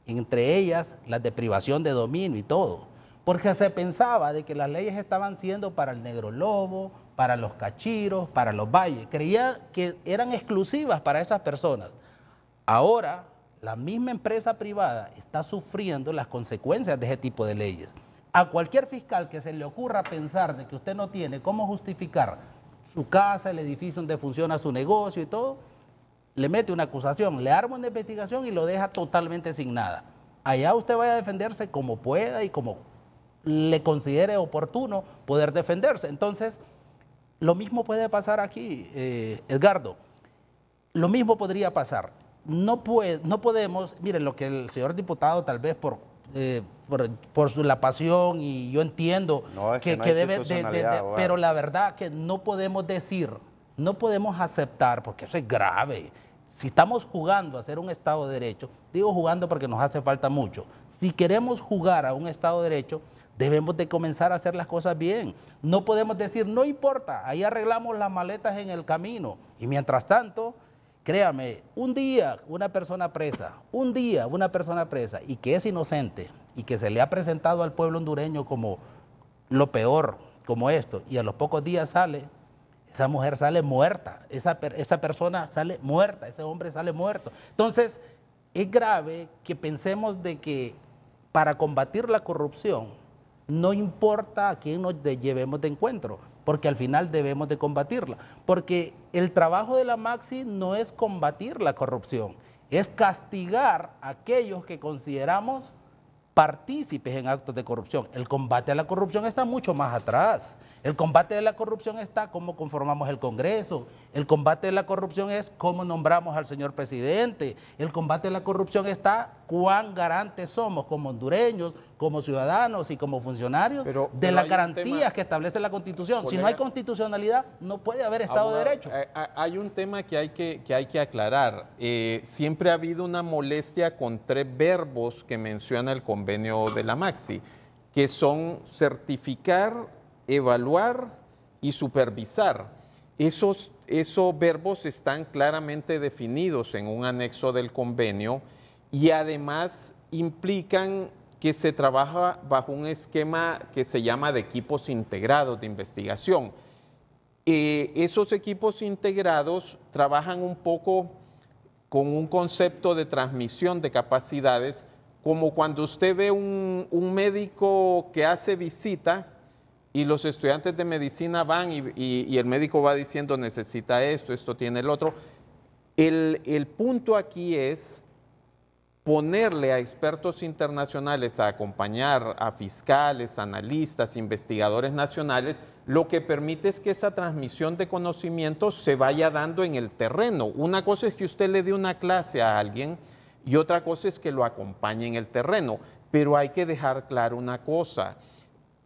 entre ellas las de privación de dominio y todo, porque se pensaba de que las leyes estaban siendo para el negro lobo, para los cachiros, para los valles. Creía que eran exclusivas para esas personas. Ahora, la misma empresa privada está sufriendo las consecuencias de ese tipo de leyes. A cualquier fiscal que se le ocurra pensar de que usted no tiene cómo justificar su casa, el edificio donde funciona su negocio y todo, le mete una acusación, le arma una investigación y lo deja totalmente sin nada. Allá usted vaya a defenderse como pueda y como le considere oportuno poder defenderse. Entonces, lo mismo puede pasar aquí, Edgardo. Lo mismo podría pasar. No podemos, miren, lo que el señor diputado tal vez por la pasión, y yo entiendo que debe pero la verdad que no podemos decir, no podemos aceptar, porque eso es grave. Si estamos jugando a ser un Estado de Derecho, digo jugando porque nos hace falta mucho, si queremos jugar a un Estado de Derecho, debemos de comenzar a hacer las cosas bien. No podemos decir, no importa, ahí arreglamos las maletas en el camino. Y mientras tanto, créame, un día una persona presa, y que es inocente, y que se le ha presentado al pueblo hondureño como lo peor, como esto, y a los pocos días esa mujer sale muerta, esa persona sale muerta, ese hombre sale muerto. Entonces, es grave que pensemos de que para combatir la corrupción, no importa a quién nos llevemos de encuentro, porque al final debemos de combatirla. Porque el trabajo de la MAXI no es combatir la corrupción, es castigar a aquellos que consideramos partícipes en actos de corrupción. El combate a la corrupción está mucho más atrás. El combate de la corrupción está cómo conformamos el Congreso. El combate de la corrupción es cómo nombramos al señor presidente. El combate de la corrupción está cuán garantes somos como hondureños, como ciudadanos y como funcionarios de las garantías que establece la Constitución. Colega, si no hay constitucionalidad, no puede haber Estado de Derecho. Hay un tema que hay que aclarar. Siempre ha habido una molestia con 3 verbos que menciona el convenio de la Maxi, que son certificar, evaluar y supervisar. Esos verbos están claramente definidos en un anexo del convenio y además implican que se trabaja bajo un esquema que se llama de equipos integrados de investigación. Esos equipos integrados trabajan un poco con un concepto de transmisión de capacidades, como cuando usted ve un médico que hace visita y los estudiantes de medicina van y el médico va diciendo necesita esto, esto tiene el otro. El punto aquí es ponerle a expertos internacionales a acompañar a fiscales, analistas, investigadores nacionales, lo que permite es que esa transmisión de conocimientos se vaya dando en el terreno. Una cosa es que usted le dé una clase a alguien y otra cosa es que lo acompañe en el terreno, pero hay que dejar claro una cosa.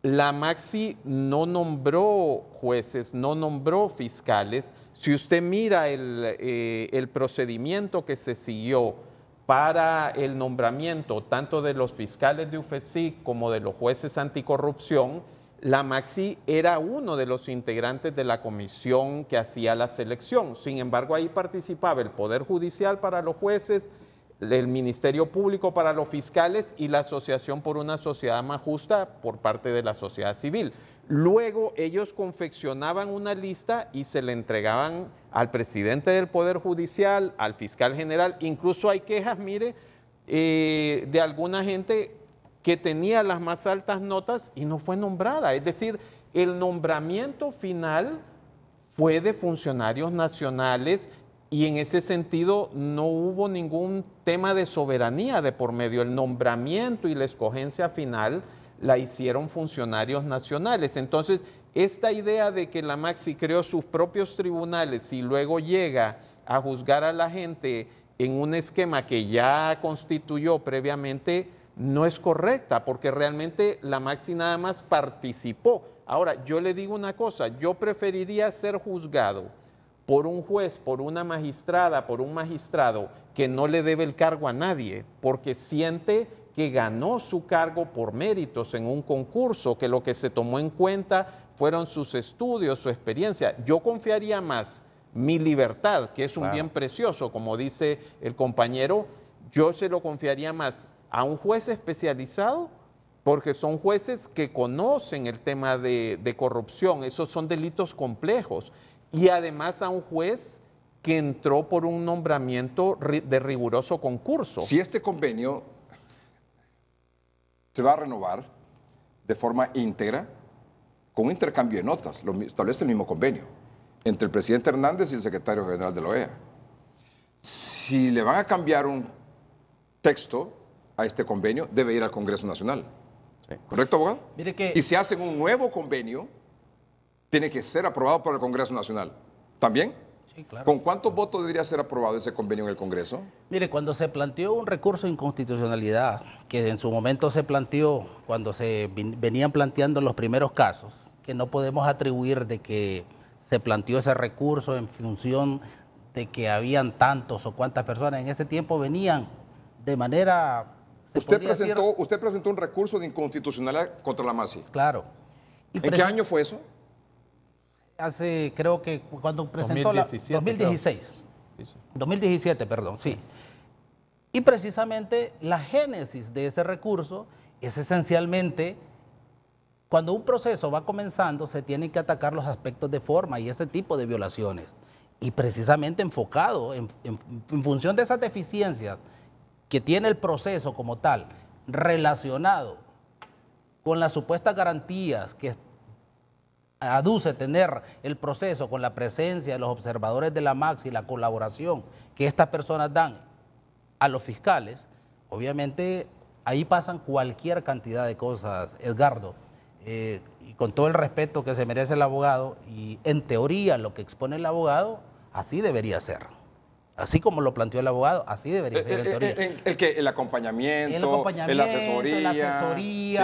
La Maxi no nombró jueces, no nombró fiscales. Si usted mira el procedimiento que se siguió para el nombramiento tanto de los fiscales de UFESIC como de los jueces anticorrupción, la Maxi era uno de los integrantes de la comisión que hacía la selección. Sin embargo, ahí participaba el Poder Judicial para los jueces, el Ministerio Público para los fiscales y la Asociación por una Sociedad Más Justa por parte de la sociedad civil. Luego ellos confeccionaban una lista y se le entregaban al presidente del Poder Judicial, al fiscal general. Incluso hay quejas, mire, de alguna gente que tenía las más altas notas y no fue nombrada. Es decir, el nombramiento final fue de funcionarios nacionales y en ese sentido no hubo ningún tema de soberanía de por medio. El nombramiento y la escogencia final la hicieron funcionarios nacionales. Entonces, esta idea de que la Maxi creó sus propios tribunales y luego llega a juzgar a la gente en un esquema que ya constituyó previamente, no es correcta, porque realmente la Maxi nada más participó. Ahora, yo le digo una cosa, yo preferiría ser juzgado por un juez, por una magistrada, por un magistrado que no le debe el cargo a nadie, porque siente que ganó su cargo por méritos en un concurso, que lo que se tomó en cuenta fueron sus estudios, su experiencia. Yo confiaría más mi libertad, que es un bien precioso, como dice el compañero, yo se lo confiaría más a un juez especializado, porque son jueces que conocen el tema de corrupción, esos son delitos complejos, y además a un juez que entró por un nombramiento de riguroso concurso. Si este convenio se va a renovar de forma íntegra, con un intercambio de notas, lo establece el mismo convenio, entre el presidente Hernández y el secretario general de la OEA. Si le van a cambiar un texto a este convenio, debe ir al Congreso Nacional. Sí. ¿Correcto, abogado? Mire que... Y si hacen un nuevo convenio, tiene que ser aprobado por el Congreso Nacional. ¿También? Sí, claro. ¿Con cuántos votos debería ser aprobado ese convenio en el Congreso? Mire, cuando se planteó un recurso de inconstitucionalidad, que en su momento se planteó, cuando se venían planteando los primeros casos, que no podemos atribuir de que se planteó ese recurso en función de que habían tantos o cuántas personas, en ese tiempo venían de manera... Usted presentó un recurso de inconstitucionalidad contra la Maxi. Claro. ¿En qué año fue eso? Hace, creo que cuando presentó 2016. 2017, perdón, sí. Y precisamente la génesis de ese recurso es esencialmente, cuando un proceso va comenzando, se tienen que atacar los aspectos de forma y ese tipo de violaciones. Y precisamente enfocado en función de esas deficiencias que tiene el proceso como tal, relacionado con las supuestas garantías que aduce tener el proceso con la presencia de los observadores de la Maxi y la colaboración que estas personas dan a los fiscales, obviamente ahí pasan cualquier cantidad de cosas, Edgardo, y con todo el respeto que se merece el abogado, y en teoría lo que expone el abogado, así debería ser. Así como lo planteó el abogado, así debería ser en teoría. El acompañamiento, la asesoría, sí,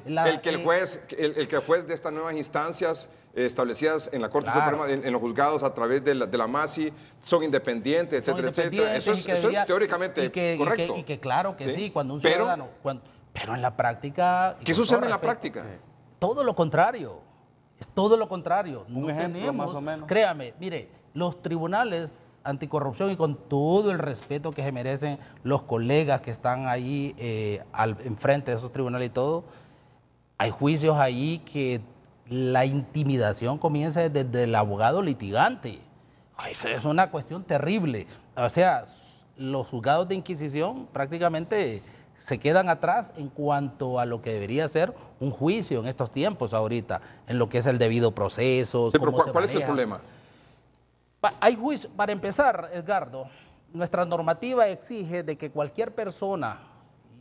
el que el juez de estas nuevas instancias establecidas en la Corte Suprema, en los juzgados a través de la MASI, son independientes, etcétera. Eso es teóricamente correcto. Y que claro que sí, cuando un ciudadano... Pero en la práctica... ¿Qué sucede en la práctica? Todo lo contrario. Es todo lo contrario. Un ejemplo más o menos. Créame, mire, los tribunales anticorrupción, y con todo el respeto que se merecen los colegas que están ahí enfrente de esos tribunales y todo, hay juicios ahí que la intimidación comienza desde el abogado litigante. Eso es una cuestión terrible. O sea, los juzgados de inquisición prácticamente se quedan atrás en cuanto a lo que debería ser un juicio en estos tiempos ahorita, en lo que es el debido proceso. Sí, pero ¿cuál es el problema? Hay juicio, para empezar, Edgardo, nuestra normativa exige de que cualquier persona,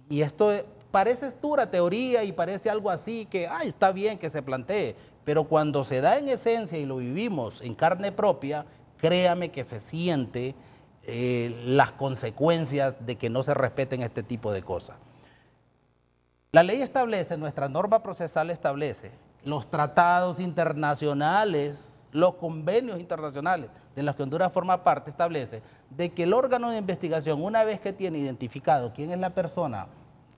y esto parece dura teoría y parece algo así que está bien que se plantee, pero cuando se da en esencia y lo vivimos en carne propia, créame que se siente las consecuencias de que no se respeten este tipo de cosas. La ley establece, nuestra norma procesal establece los tratados internacionales, los convenios internacionales de los que Honduras forma parte, establece de que el órgano de investigación, una vez que tiene identificado quién es la persona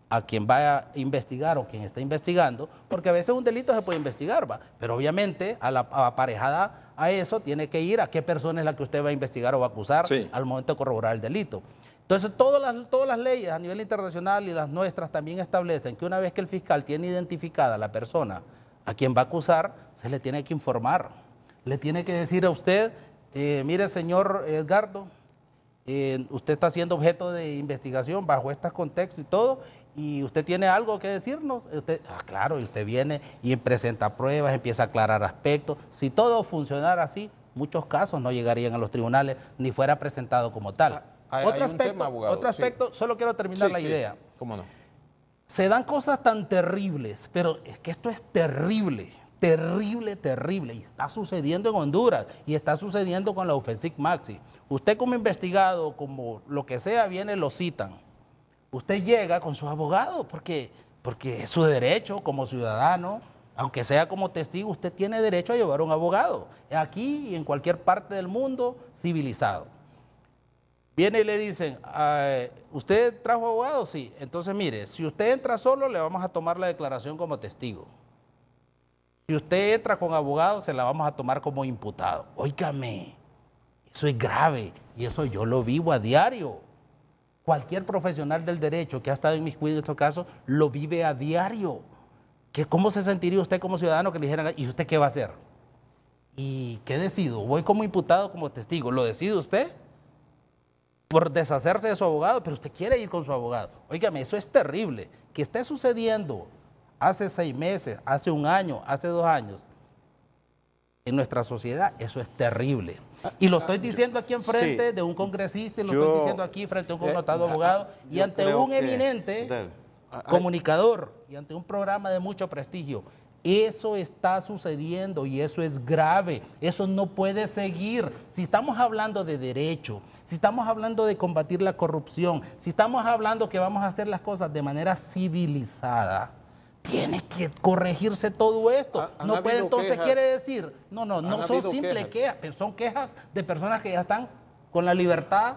a quien va a investigar o quien está investigando, porque a veces un delito se puede investigar, pero obviamente aparejada a eso tiene que ir a qué persona es la que usted va a investigar o va a acusar al momento de corroborar el delito. Entonces todas las leyes a nivel internacional y las nuestras también establecen que una vez que el fiscal tiene identificada a la persona a quien va a acusar, se le tiene que informar. Le tiene que decir a usted, mire señor Edgardo, usted está siendo objeto de investigación bajo estos contextos y todo, y usted tiene algo que decirnos. Claro, y usted viene y presenta pruebas, empieza a aclarar aspectos. Si todo funcionara así, muchos casos no llegarían a los tribunales ni fuera presentado como tal. Otro aspecto, solo quiero terminar la idea. ¿Cómo no? Se dan cosas tan terribles, pero es que esto es terrible. Terrible, terrible, y está sucediendo en Honduras, y está sucediendo con la UFESIC Maxi. Usted como investigado, como lo que sea, viene, lo citan. Usted llega con su abogado, porque es su derecho como ciudadano, aunque sea como testigo, usted tiene derecho a llevar un abogado, aquí y en cualquier parte del mundo civilizado. Viene y le dicen, ¿usted trajo abogado? Sí. Entonces, mire, si usted entra solo, le vamos a tomar la declaración como testigo. Si usted entra con abogado, se la vamos a tomar como imputado. Óigame, eso es grave y eso yo lo vivo a diario. Cualquier profesional del derecho que ha estado inmiscuido en estos casos lo vive a diario. ¿Cómo se sentiría usted como ciudadano que le dijeran, ¿y usted qué va a hacer? ¿Y qué decido? ¿Voy como imputado, como testigo? ¿Lo decide usted? Por deshacerse de su abogado, pero usted quiere ir con su abogado. Óigame, eso es terrible. Que esté sucediendo hace 6 meses, hace 1 año, hace 2 años, en nuestra sociedad, eso es terrible. Y lo estoy diciendo aquí enfrente de un congresista, y lo estoy diciendo aquí frente a un connotado abogado, y ante un eminente comunicador, y ante un programa de mucho prestigio. Eso está sucediendo y eso es grave, eso no puede seguir. Si estamos hablando de derecho, si estamos hablando de combatir la corrupción, si estamos hablando que vamos a hacer las cosas de manera civilizada, tiene que corregirse todo esto. No puede entonces, quiere decir, no son simples quejas, pero son quejas de personas que ya están con la libertad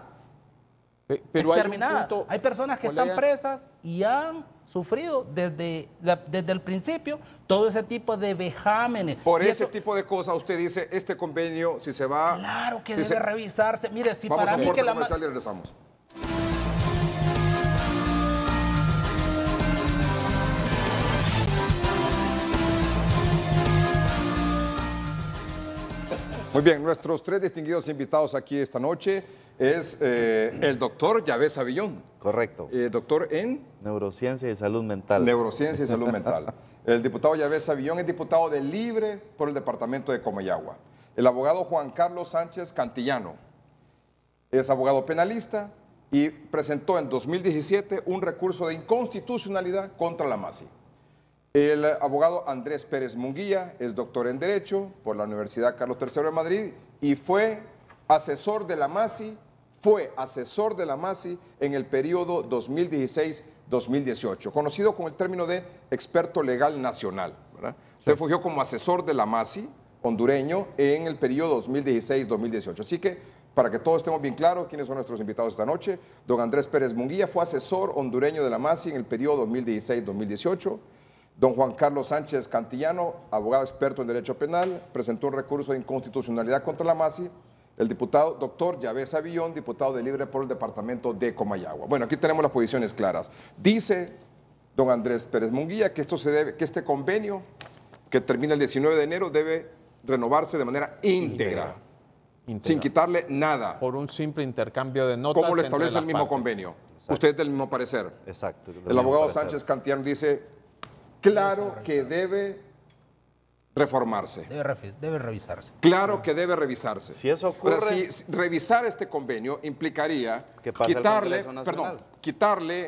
exterminada. Hay personas que están presas y han sufrido desde el principio todo ese tipo de vejámenes. Por ese tipo de cosas usted dice, este convenio, si se va... Claro que debe revisarse. Mire, si para mí que la... Vamos a y regresamos. Muy bien, nuestros 3 distinguidos invitados aquí esta noche es el doctor Yahvé Savillón. Correcto. Doctor en... Neurociencia y Salud Mental. Neurociencia y Salud Mental. El diputado Yahvé Savillón es diputado de Libre por el departamento de Comayagua. El abogado Juan Carlos Sánchez Cantillano es abogado penalista y presentó en 2017 un recurso de inconstitucionalidad contra la MASI. El abogado Andrés Pérez Munguía es doctor en Derecho por la Universidad Carlos III de Madrid y fue asesor de la MASI fue asesor de la MASI en el periodo 2016-2018, conocido con el término de experto legal nacional, ¿verdad? Usted fungió como asesor de la MASI hondureño en el periodo 2016-2018. Así que, para que todos estemos bien claros quiénes son nuestros invitados esta noche, don Andrés Pérez Munguía fue asesor hondureño de la MASI en el periodo 2016-2018. Don Juan Carlos Sánchez Cantillano, abogado experto en Derecho Penal, presentó un recurso de inconstitucionalidad contra la MASI. El diputado doctor Yavés Avillón, diputado de Libre por el departamento de Comayagua. Bueno, aquí tenemos las posiciones claras. Dice don Andrés Pérez Munguía que este convenio, que termina el 19 de enero, debe renovarse de manera íntegra. Sin quitarle nada. Por un simple intercambio de notas. ¿Cómo lo establece el mismo convenio? Exacto. Usted es del mismo parecer. Exacto. El abogado Sánchez Cantillano dice, claro que debe reformarse. Debe revisarse. Claro que debe revisarse. Si eso ocurre... O sea, si revisar este convenio implicaría que quitarle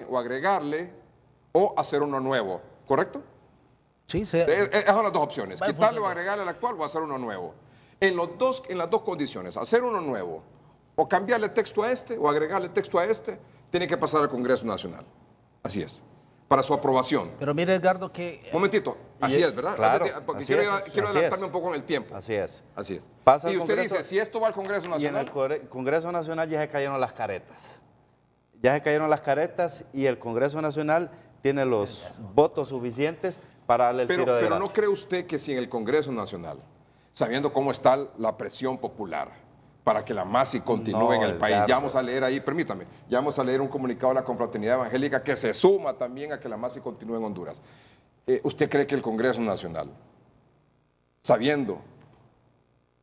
o agregarle o hacer uno nuevo, ¿correcto? Sí, sí. Esas son las dos opciones, quitarle o agregarle al actual o hacer uno nuevo. En las dos condiciones, hacer uno nuevo o cambiarle texto a este o agregarle texto a este, tiene que pasar al Congreso Nacional. Así es. Para su aprobación. Pero mire, Edgardo, que... Momentito, así es, ¿verdad? Claro, porque quiero adelantarme un poco en el tiempo. Así es. Así es. Pasa y usted Congreso, dice, si esto va al Congreso Nacional... Y en el Congreso Nacional ya se cayeron las caretas. Ya se cayeron las caretas y el Congreso Nacional tiene los votos suficientes para darle el tiro de gracia. Pero ¿no cree usted que si en el Congreso Nacional, sabiendo cómo está la presión popular para que la MASI continúe en el país, ya vamos a leer ahí, permítame, ya vamos a leer un comunicado de la Confraternidad Evangélica que se suma también a que la MASI continúe en Honduras. ¿Usted cree que el Congreso Nacional, sabiendo,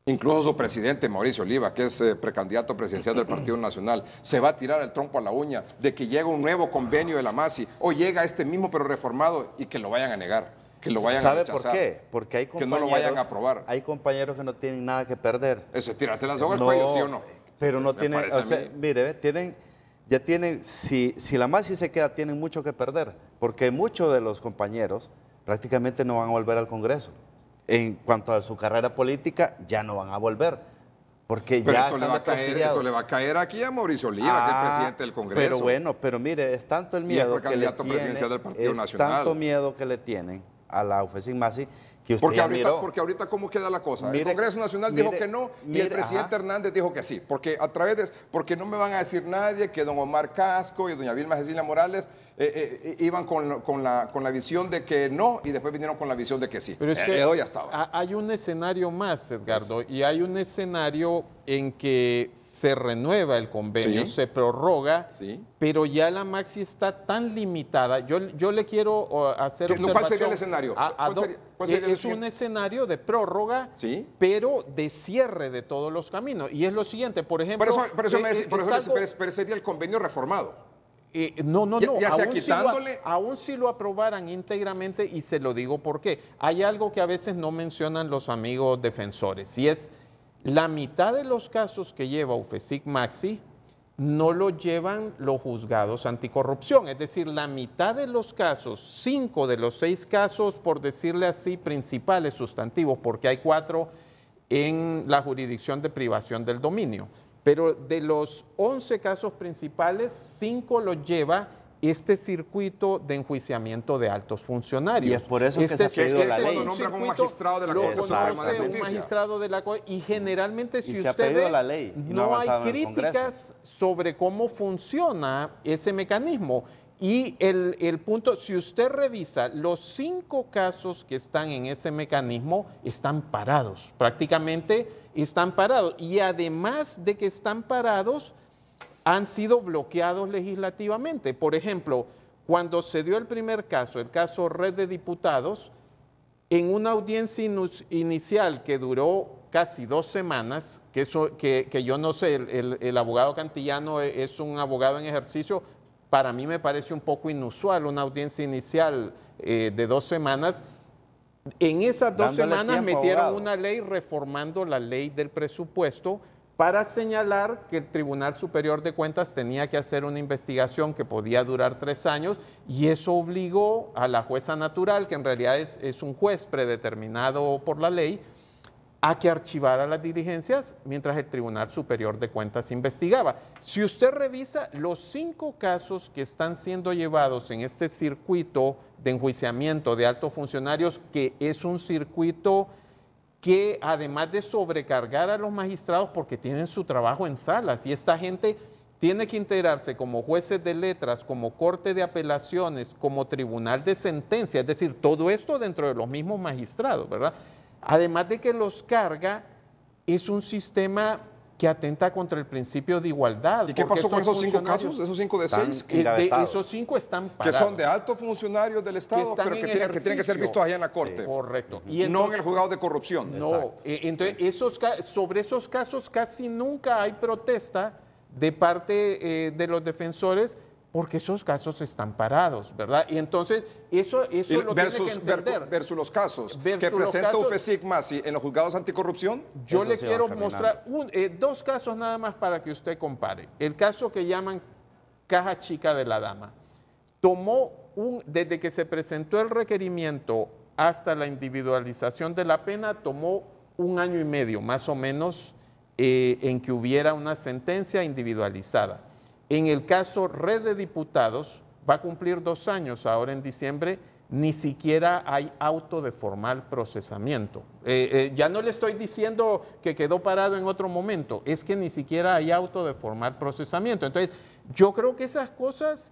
incluso su presidente Mauricio Oliva, que es precandidato presidencial del Partido Nacional, se va a tirar el trompo a la uña de que llega un nuevo convenio de la MASI o llega este mismo pero reformado y que lo vayan a negar? Que lo vayan a rechazar. ¿Sabe por qué? Porque hay compañeros, que no lo vayan a aprobar. Hay compañeros que no tienen nada que perder. Eso es tirarse la soga al cuello, ¿sí o no? Pero no tienen, o sea, mire, si la MASI se queda, tienen mucho que perder, porque muchos de los compañeros prácticamente no van a volver al Congreso. En cuanto a su carrera política, ya no van a volver. Porque pero ya esto le va a caer aquí a Mauricio Oliva, que es presidente del Congreso. Pero bueno, pero mire, es tanto el miedo que le tienen, del Partido Nacional. Tanto miedo que le tienen a la UFESIC MASI que usted porque ahorita ¿cómo queda la cosa? El Congreso Nacional dijo que no y el presidente Hernández dijo que sí, porque porque no me van a decir nadie que don Omar Casco y doña Vilma Cecilia Morales iban con la visión de que no y después vinieron con la visión de que sí. Pero es que ya estaba. Hay un escenario más, Edgardo, y hay un escenario en que se renueva el convenio, se prorroga, pero ya la MASI está tan limitada. Yo le quiero hacer observación. ¿Cuál sería el escenario? ¿Cuál sería es un escenario de prórroga, pero de cierre de todos los caminos. Y es lo siguiente, por ejemplo... Pero sería el convenio reformado. No. Ya sea quitándole... Aún si lo aprobaran íntegramente, y se lo digo por qué. Hay algo que a veces no mencionan los amigos defensores, y es la mitad de los casos que lleva UFESIC MASI no lo llevan los juzgados anticorrupción. Es decir, la mitad de los casos, 5 de los 6 casos, por decirle así, principales, sustantivos, porque hay 4 en la jurisdicción de privación del dominio. Pero de los 11 casos principales, 5 los lleva este circuito de enjuiciamiento de altos funcionarios. Y es por eso que se ha pedido la ley. Cuando nombran un magistrado de la Corte Suprema de Justicia. Un magistrado de la Corte, y generalmente si se usted ve, la ley no hay críticas sobre cómo funciona ese mecanismo. Y el punto, si usted revisa, los 5 casos que están en ese mecanismo están parados, prácticamente están parados. Y además de que están parados, han sido bloqueados legislativamente. Por ejemplo, cuando se dio el primer caso, el caso Red de Diputados, en una audiencia inicial que duró casi 2 semanas, que yo no sé, el abogado Cantillano es un abogado en ejercicio. Para mí me parece un poco inusual una audiencia inicial de 2 semanas. En esas 2 semanas metieron una ley reformando la ley del presupuesto para señalar que el Tribunal Superior de Cuentas tenía que hacer una investigación que podía durar 3 años, y eso obligó a la jueza natural, que en realidad es un juez predeterminado por la ley, a que archivara las diligencias mientras el Tribunal Superior de Cuentas investigaba. Si usted revisa los 5 casos que están siendo llevados en este circuito de enjuiciamiento de altos funcionarios, que es un circuito que además de sobrecargar a los magistrados porque tienen su trabajo en salas y esta gente tiene que integrarse como jueces de letras, como corte de apelaciones, como tribunal de sentencia, es decir, todo esto dentro de los mismos magistrados, ¿verdad? Además de que los carga, es un sistema que atenta contra el principio de igualdad. ¿Y qué pasó con esos 5 casos? ¿Esos 5 de 6? Esos 5 están parados. Que son de altos funcionarios del Estado, pero que tienen que ser vistos allá en la Corte. Correcto. Y entonces, no en el juzgado de corrupción. No, entonces sobre esos casos casi nunca hay protesta de parte de los defensores porque esos casos están parados, ¿verdad? Y entonces eso lo tiene que entender. Versus los casos que presenta UFESIC Masi en los juzgados anticorrupción. Yo le quiero mostrar 2 casos nada más para que usted compare. El caso que llaman Caja Chica de la Dama. Desde que se presentó el requerimiento hasta la individualización de la pena, tomó 1 año y medio, más o menos, en que hubiera una sentencia individualizada. En el caso Red de Diputados, va a cumplir 2 años ahora en diciembre, ni siquiera hay auto de formal procesamiento. Ya no le estoy diciendo que quedó parado en otro momento, es que ni siquiera hay auto de formal procesamiento. Entonces, yo creo que esas cosas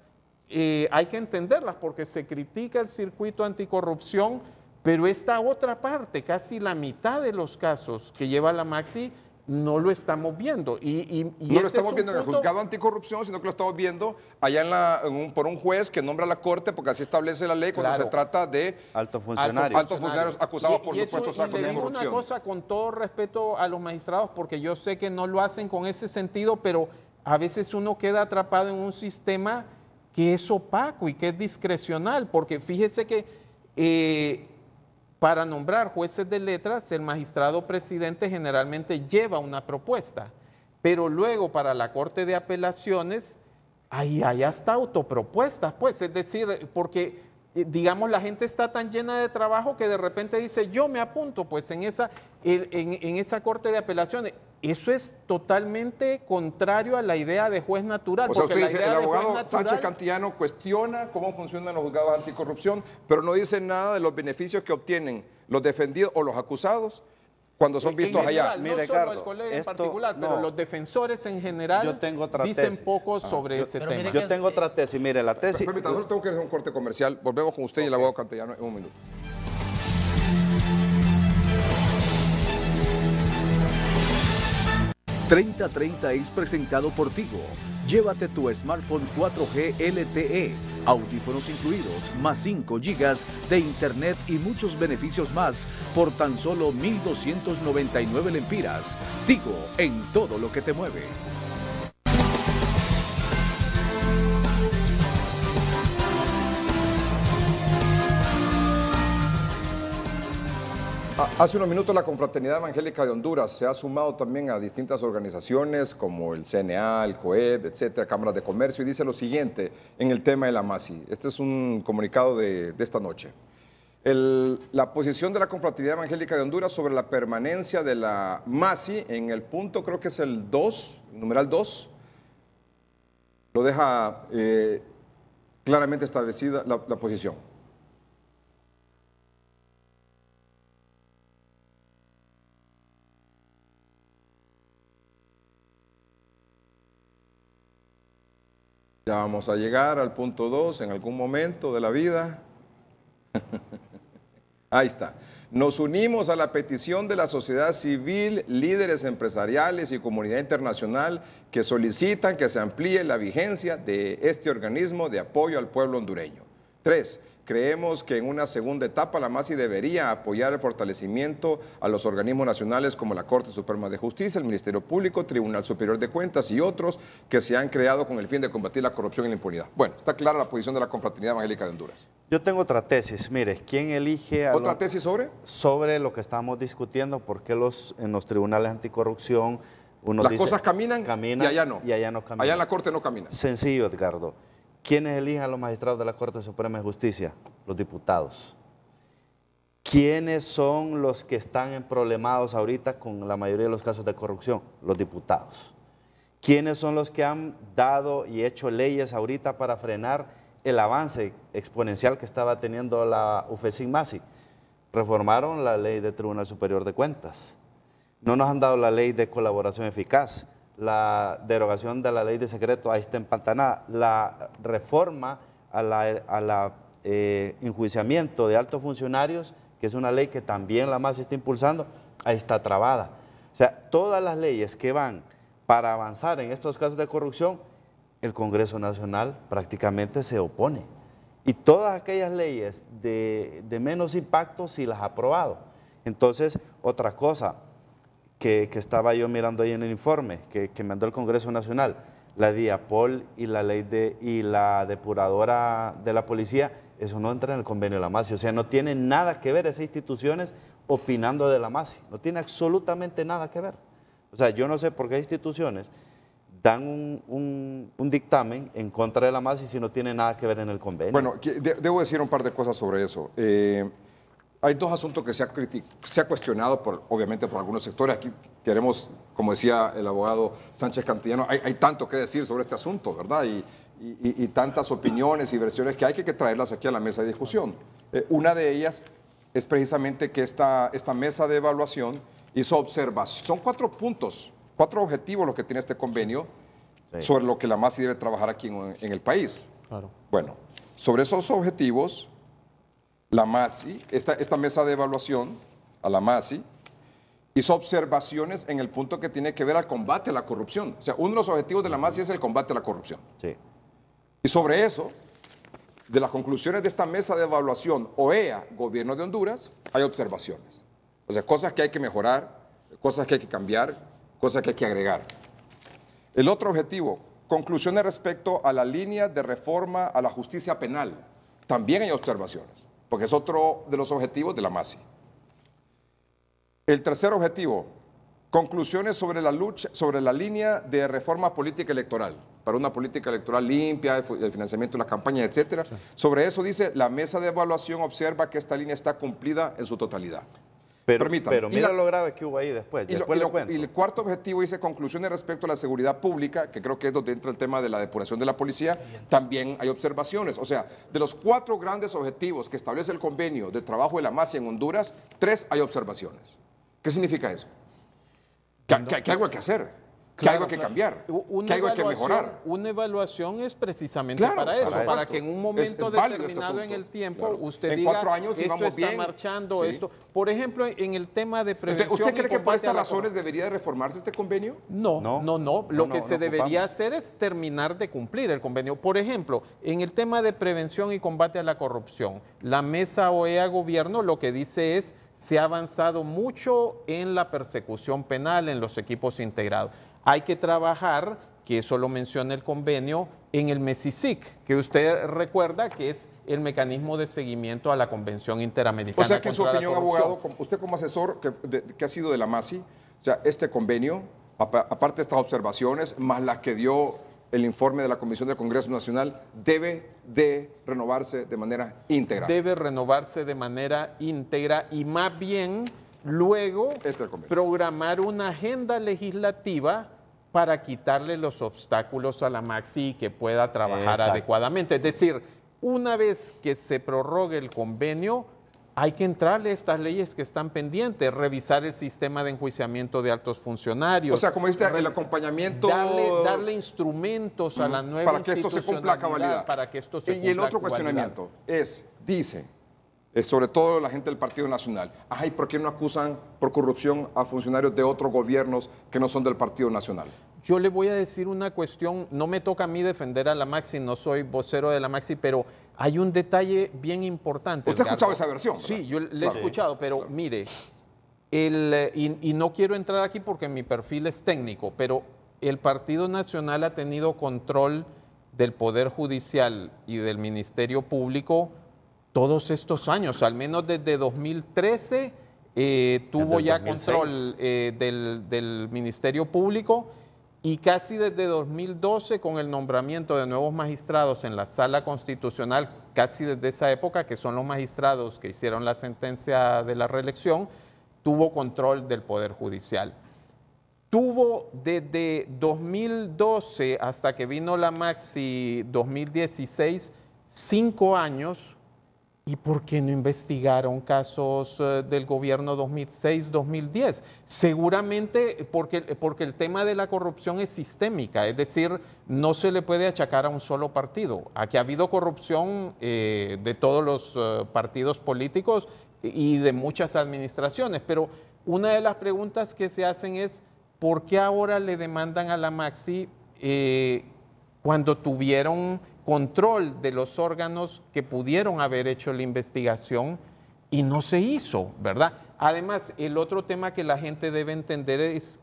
hay que entenderlas porque se critica el circuito anticorrupción, pero esta otra parte, casi la mitad de los casos que lleva la Maxi, no lo estamos viendo. No lo estamos viendo en el juzgado anticorrupción, sino que lo estamos viendo allá por un juez que nombra la Corte, porque así establece la ley cuando se trata de altos funcionarios acusados por supuestos actos de corrupción. Le digo una cosa con todo respeto a los magistrados, porque yo sé que no lo hacen con ese sentido, pero a veces uno queda atrapado en un sistema que es opaco y que es discrecional, porque fíjese que para nombrar jueces de letras, el magistrado presidente generalmente lleva una propuesta, pero luego para la Corte de Apelaciones, ahí hay hasta autopropuestas, pues, es decir, porque, digamos, la gente está tan llena de trabajo que de repente dice, yo me apunto, pues, en esa Corte de Apelaciones. Eso es totalmente contrario a la idea de juez natural. O sea, usted dice, el abogado Sánchez Cantillano cuestiona cómo funcionan los juzgados anticorrupción, pero no dice nada de los beneficios que obtienen los defendidos o los acusados cuando son vistos general, allá. No solo el colegio en particular, pero los defensores en general dicen poco sobre ese tema. Yo tengo otra tesis. Mire, la tesis... Permítame, solo tengo que hacer un corte comercial. Volvemos con usted y el abogado Cantillano en un minuto. .3030 es presentado por Tigo. Llévate tu smartphone 4G LTE, audífonos incluidos, más 5 GB de internet y muchos beneficios más por tan solo 1.299 lempiras. Tigo, en todo lo que te mueve. Hace unos minutos la Confraternidad Evangélica de Honduras se ha sumado también a distintas organizaciones como el CNA, el COEB, etcétera, cámaras de comercio, y dice lo siguiente en el tema de la MASI. Este es un comunicado de esta noche. La posición de la Confraternidad Evangélica de Honduras sobre la permanencia de la MASI en el punto, creo que es el 2, numeral 2, lo deja claramente establecida la posición. Ya vamos a llegar al punto 2 en algún momento de la vida. Ahí está. Nos unimos a la petición de la sociedad civil, líderes empresariales y comunidad internacional que solicitan que se amplíe la vigencia de este organismo de apoyo al pueblo hondureño. 3. Creemos que en una segunda etapa la MASI debería apoyar el fortalecimiento a los organismos nacionales como la Corte Suprema de Justicia, el Ministerio Público, Tribunal Superior de Cuentas y otros que se han creado con el fin de combatir la corrupción y la impunidad. Bueno, está clara la posición de la Confraternidad Evangélica de Honduras. Yo tengo otra tesis. Mire, ¿quién elige a ¿Otra tesis sobre? Sobre lo que estamos discutiendo, por qué en los tribunales anticorrupción uno Las dice, cosas caminan y allá no. Y allá no caminan. Allá en la Corte no camina. Sencillo, Edgardo. ¿Quiénes eligen a los magistrados de la Corte Suprema de Justicia? Los diputados. ¿quiénes son los que están emproblemados ahorita con la mayoría de los casos de corrupción? Los diputados. ¿Quiénes son los que han dado y hecho leyes ahorita para frenar el avance exponencial que estaba teniendo la UFESIN-MASI? Reformaron la ley del Tribunal Superior de Cuentas. No nos han dado la ley de colaboración eficaz, la derogación de la ley de secreto, ahí está empantanada, la reforma a la enjuiciamiento de altos funcionarios, que es una ley que también la MASI está impulsando, ahí está trabada. O sea, todas las leyes que van para avanzar en estos casos de corrupción, el Congreso Nacional prácticamente se opone. Y todas aquellas leyes de menos impacto sí las ha aprobado. Entonces, otra cosa que estaba yo mirando ahí en el informe que mandó el Congreso Nacional, la DIAPOL y la depuradora de la policía, eso no entra en el convenio de la MASI. O sea, no tiene nada que ver esas instituciones opinando de la MASI. No tiene absolutamente nada que ver. O sea, yo no sé por qué instituciones dan un dictamen en contra de la MASI si no tiene nada que ver en el convenio. Bueno, debo decir un par de cosas sobre eso. Hay dos asuntos que se ha cuestionado, obviamente, por algunos sectores. Aquí queremos, como decía el abogado Sánchez Cantillano, hay tanto que decir sobre este asunto, ¿verdad? Y tantas opiniones y versiones que hay que traerlas aquí a la mesa de discusión. Una de ellas es precisamente que esta mesa de evaluación hizo observación. Son 4 puntos, 4 objetivos los que tiene este convenio sobre lo que la MASI debe trabajar aquí en el país. Claro. Bueno, sobre esos objetivos, la MASI, esta mesa de evaluación a la MASI, hizo observaciones en el punto que tiene que ver al combate a la corrupción. O sea, uno de los objetivos de la MASI es el combate a la corrupción. Sí. Y sobre eso, de las conclusiones de esta mesa de evaluación, OEA, Gobierno de Honduras, hay observaciones. O sea, cosas que hay que mejorar, cosas que hay que cambiar, cosas que hay que agregar. El otro objetivo, conclusiones respecto a la línea de reforma a la justicia penal. También hay observaciones, porque es otro de los objetivos de la MASI. El tercer objetivo, conclusiones sobre la lucha, sobre la línea de reforma política electoral, para una política electoral limpia, el financiamiento de las campañas, etcétera. Sí. Sobre eso dice, la mesa de evaluación observa que esta línea está cumplida en su totalidad. Pero mira lo grave que hubo ahí después. Y el cuarto objetivo dice conclusiones respecto a la seguridad pública, que creo que es donde entra el tema de la depuración de la policía, también hay observaciones. O sea, de los 4 grandes objetivos que establece el convenio de trabajo de la MASI en Honduras, 3 hay observaciones. ¿Qué significa eso? Que algo hay que hacer. Que hay algo que cambiar, que hay algo que mejorar. Una evaluación es precisamente para eso, para que en un momento determinado en el tiempo usted diga, 4 años, esto está bien, marchando, esto. Por ejemplo, en el tema de prevención. ¿Usted cree que por estas razones debería de reformarse este convenio? No. Lo que se debería hacer es terminar de cumplir el convenio. Por ejemplo, en el tema de prevención y combate a la corrupción, la mesa OEA Gobierno lo que dice es, se ha avanzado mucho en la persecución penal, en los equipos integrados. Hay que trabajar, que eso lo menciona el convenio, en el MESICIC, que usted recuerda que es el mecanismo de seguimiento a la Convención Interamericana. O sea que en su opinión, abogado, usted como asesor que ha sido de la MASI, o sea, este convenio, aparte de estas observaciones, más las que dio el informe de la Comisión del Congreso Nacional, debe de renovarse de manera íntegra. Debe renovarse de manera íntegra y más bien luego programar una agenda legislativa para quitarle los obstáculos a la MASI y que pueda trabajar adecuadamente. Es decir, una vez que se prorrogue el convenio, hay que entrarle a estas leyes que están pendientes, revisar el sistema de enjuiciamiento de altos funcionarios. O sea, como dice el acompañamiento... Darle instrumentos a la nueva para que esto se cumpla a cabalidad. Para que esto se cumpla y el otro cuestionamiento dice, sobre todo la gente del Partido Nacional, ay, ¿por qué no acusan por corrupción a funcionarios de otros gobiernos que no son del Partido Nacional? Yo le voy a decir una cuestión, no me toca a mí defender a la MASI, no soy vocero de la MASI, pero hay un detalle bien importante. ¿Usted ha escuchado esa versión? ¿Verdad? Sí, yo le he escuchado, pero mire, y no quiero entrar aquí porque mi perfil es técnico, pero el Partido Nacional ha tenido control del Poder Judicial y del Ministerio Público todos estos años, al menos desde 2013 tuvo ya 2006. Control del Ministerio Público Y casi desde 2012, con el nombramiento de nuevos magistrados en la Sala Constitucional, casi desde esa época, que son los magistrados que hicieron la sentencia de la reelección, tuvo control del Poder Judicial. Tuvo desde 2012 hasta que vino la Maxi 2016, 5 años. ¿Y por qué no investigaron casos del gobierno 2006-2010? Seguramente porque el tema de la corrupción es sistémica, es decir, no se le puede achacar a un solo partido. Aquí ha habido corrupción de todos los partidos políticos y de muchas administraciones, pero una de las preguntas que se hacen es, ¿por qué ahora le demandan a la Maxi cuando tuvieron control de los órganos que pudieron haber hecho la investigación y no se hizo, ¿verdad? Además, el otro tema que la gente debe entender es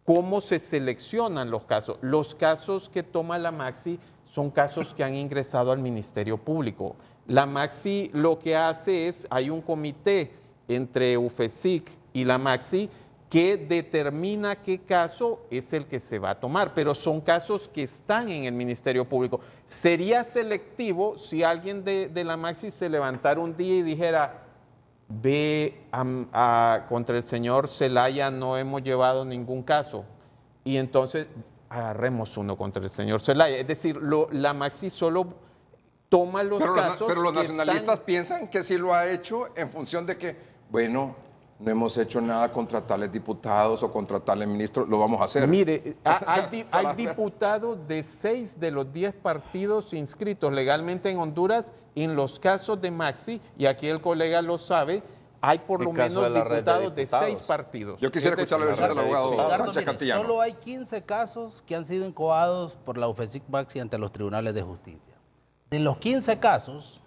cómo se seleccionan los casos. Los casos que toma la Maxi son casos que han ingresado al Ministerio Público. La Maxi lo que hace es, hay un comité entre UFESIC y la Maxi que determina qué caso es el que se va a tomar, pero son casos que están en el Ministerio Público. Sería selectivo si alguien de la Maxi se levantara un día y dijera, ve contra el señor Zelaya no hemos llevado ningún caso, y entonces agarremos uno contra el señor Zelaya. Es decir, la Maxi solo toma los casos. Pero los nacionalistas piensan que sí lo ha hecho en función de que, bueno, no hemos hecho nada contra tales diputados o contra tales ministros, lo vamos a hacer. Mire, hay diputados de 6 de los 10 partidos inscritos legalmente en Honduras en los casos de Maxi, y aquí el colega lo sabe, hay por lo menos diputados de 6 partidos. Yo quisiera escuchar la versión del abogado Sánchez Cantillano. Solo hay 15 casos que han sido incoados por la UFESIC Maxi ante los tribunales de justicia. De los 15 casos,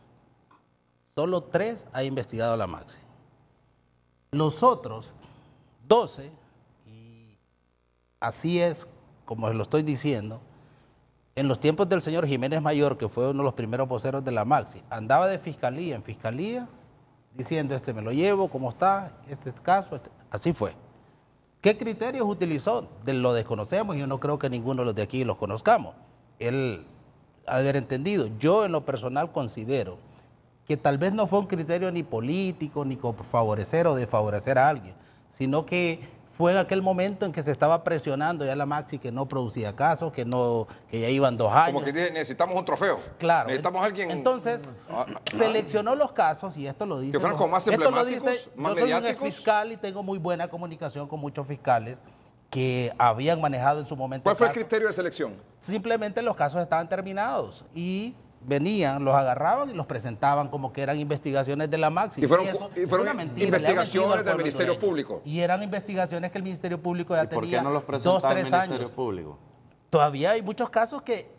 solo 3 ha investigado la Maxi. Los otros 12, y así es como lo estoy diciendo, en los tiempos del señor Jiménez Mayor, que fue uno de los primeros voceros de la Maxi, andaba de fiscalía en fiscalía diciendo, este me lo llevo, ¿cómo está? Este caso, así fue. ¿Qué criterios utilizó? Lo desconocemos, yo no creo que ninguno de los de aquí los conozcamos. Él ha de haber entendido. Yo en lo personal considero que tal vez no fue un criterio ni político, ni favorecer o desfavorecer a alguien, sino que fue en aquel momento en que se estaba presionando ya la Maxi que no producía casos, que ya iban 2 años. Como que necesitamos un trofeo. Claro. Necesitamos alguien. Entonces, seleccionó los casos, y esto lo dice. Que fueron como más emblemáticos, más yo soy un mediáticos. fiscal y tengo muy buena comunicación con muchos fiscales que habían manejado en su momento. ¿Cuál fue el criterio de selección? Simplemente los casos estaban terminados y venían, los agarraban y los presentaban como que eran investigaciones de la Maxi. Y fueron una mentira, investigaciones del Ministerio Público. Y eran investigaciones que el Ministerio Público ya tenía 2 o 3 años. ¿Por qué no los presentaba el Ministerio Público? Todavía hay muchos casos que,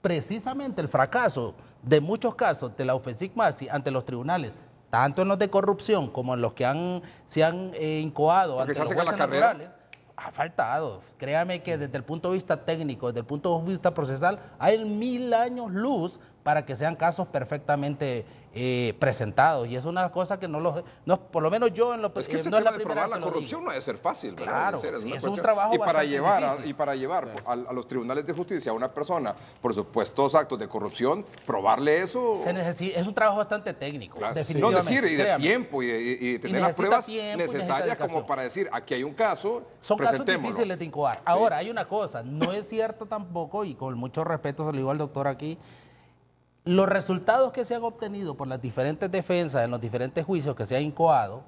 precisamente el fracaso de muchos casos de la UFESIC Maxi ante los tribunales, tanto en los de corrupción como en los que se han incoado ante los jueces naturales, ha faltado. Créame que desde el punto de vista técnico, desde el punto de vista procesal, hay 1000 años luz para que sean casos perfectamente presentados. Y es una cosa que por lo menos yo en lo es que ese tema de probar la corrupción no debe ser fácil, ¿verdad? Claro, sí, es un trabajo bastante difícil. Y para llevar a los tribunales de justicia a una persona por supuestos actos de corrupción, probarle eso... es un trabajo bastante técnico, claro, definitivamente. No, decir, y de tiempo, y tener las pruebas necesarias como para decir, aquí hay un caso, son casos difíciles de incoar. Ahora, hay una cosa, no es cierto tampoco, y con mucho respeto se lo digo al doctor aquí, los resultados que se han obtenido por las diferentes defensas en los diferentes juicios que se han incoado,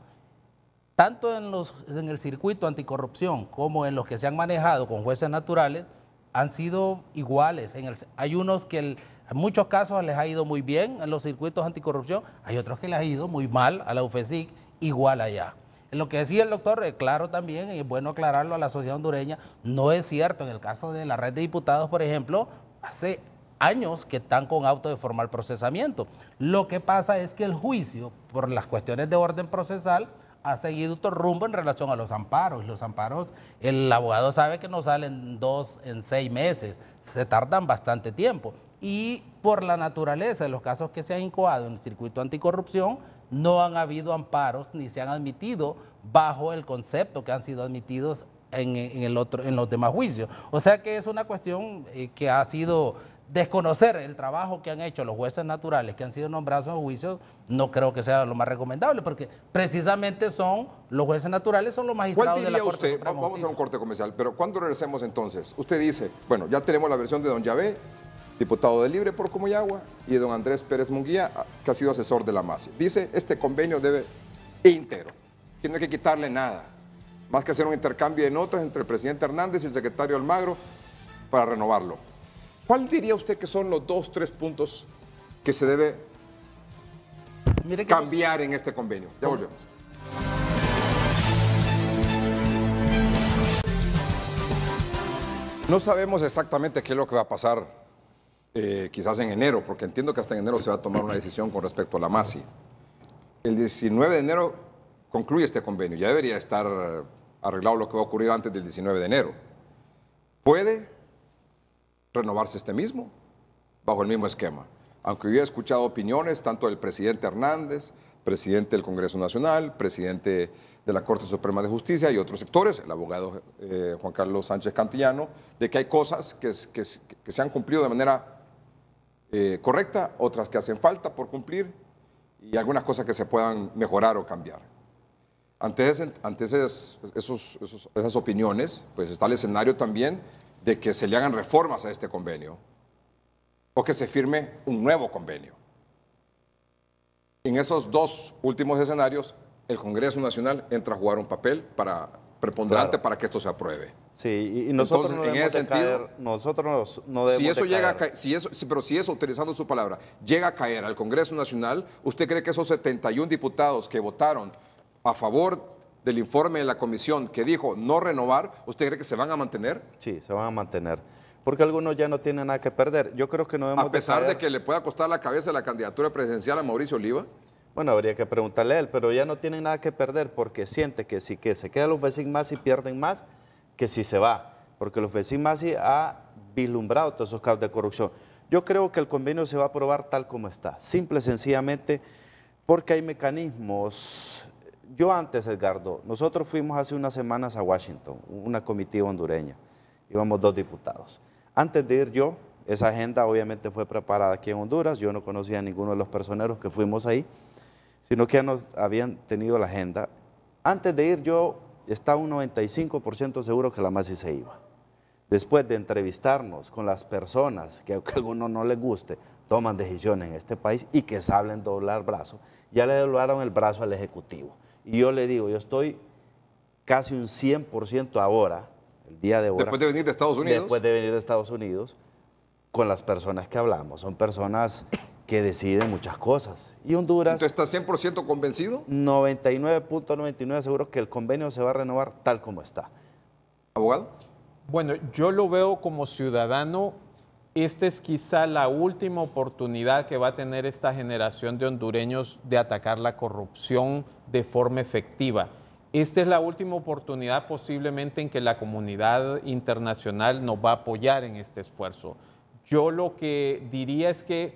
tanto en el circuito anticorrupción como en los que se han manejado con jueces naturales, han sido iguales. Hay unos que en muchos casos les ha ido muy bien en los circuitos anticorrupción, hay otros que les ha ido muy mal a la UFESIC, igual allá. En lo que decía el doctor, claro también, y es bueno aclararlo a la sociedad hondureña, no es cierto. En el caso de la red de diputados, por ejemplo, hace años que están con auto de formal procesamiento. Lo que pasa es que el juicio, por las cuestiones de orden procesal, ha seguido otro rumbo en relación a los amparos. Los amparos, el abogado sabe que no salen 2 en 6 meses, se tardan bastante tiempo. Y por la naturaleza de los casos que se han incoado en el circuito anticorrupción, no han habido amparos ni se han admitido bajo el concepto que han sido admitidos en los demás juicios. O sea que es una cuestión que ha sido desconocer el trabajo que han hecho los jueces naturales que han sido nombrados a juicios. No creo que sea lo más recomendable, porque precisamente son los jueces naturales, son los magistrados de la Corte Suprema de Justicia. Vamos a hacer un corte comercial, pero cuando regresemos entonces, usted dice, bueno, ya tenemos la versión de don Yahvé, diputado de Libre por Comayagua, y de don Andrés Pérez Munguía, que ha sido asesor de la MASI. Dice, este convenio debe íntegro, que no hay que quitarle nada, más que hacer un intercambio de notas entre el presidente Hernández y el secretario Almagro para renovarlo. ¿Cuál diría usted que son los 2, 3 puntos que se debe cambiar en este convenio? Ya volvemos. No sabemos exactamente qué es lo que va a pasar quizás en enero, porque entiendo que hasta en enero se va a tomar una decisión con respecto a la MASI. El 19 de enero concluye este convenio. Ya debería estar arreglado lo que va a ocurrir antes del 19 de enero. ¿Puede renovarse este mismo, bajo el mismo esquema? Aunque yo he escuchado opiniones tanto del presidente Hernández, presidente del Congreso Nacional, presidente de la Corte Suprema de Justicia y otros sectores, el abogado Juan Carlos Sánchez Cantillano, de que hay cosas que se han cumplido de manera correcta, otras que hacen falta por cumplir y algunas cosas que se puedan mejorar o cambiar. Ante esas opiniones, pues está el escenario también de que se le hagan reformas a este convenio o que se firme un nuevo convenio. En esos dos últimos escenarios, el Congreso Nacional entra a jugar un papel preponderante para que esto se apruebe. Sí, y nosotros entonces, no en ese sentido, caer, nosotros no debemos si eso llega caer. pero si eso, utilizando su palabra, llega a caer al Congreso Nacional, ¿usted cree que esos 71 diputados que votaron a favor del informe de la comisión que dijo no renovar, ¿usted cree que se van a mantener? Sí, se van a mantener, porque algunos ya no tienen nada que perder. Yo creo que no debemos a pesar de que le pueda costar la cabeza la candidatura presidencial a Mauricio Oliva. Bueno, habría que preguntarle a él, pero ya no tienen nada que perder porque siente que si que se quedan los vecinos más y pierden más que si se va, porque los vecinos más ha vislumbrado todos esos casos de corrupción. Yo creo que el convenio se va a aprobar tal como está, simple y sencillamente porque hay mecanismos. Yo antes, Edgardo, nosotros fuimos hace unas semanas a Washington, una comitiva hondureña, íbamos 2 diputados. Antes de ir yo, esa agenda obviamente fue preparada aquí en Honduras, yo no conocía a ninguno de los personeros que fuimos ahí, sino que ya nos habían tenido la agenda. Antes de ir yo estaba un 95% seguro que la MASI se iba. Después de entrevistarnos con las personas que aunque a algunos no les guste, toman decisiones en este país y que saben doblar brazo, ya le doblaron el brazo al Ejecutivo. Y yo le digo, yo estoy casi un 100% ahora, el día de ahora. Después de venir de Estados Unidos. Después de venir de Estados Unidos, con las personas que hablamos. Son personas que deciden muchas cosas. Y Honduras... ¿Usted está 100% convencido? 99.99 seguro que el convenio se va a renovar tal como está. ¿Abogado? Bueno, yo lo veo como ciudadano. Esta es quizá la última oportunidad que va a tener esta generación de hondureños de atacar la corrupción de forma efectiva. Esta es la última oportunidad posiblemente en que la comunidad internacional nos va a apoyar en este esfuerzo. Yo lo que diría es que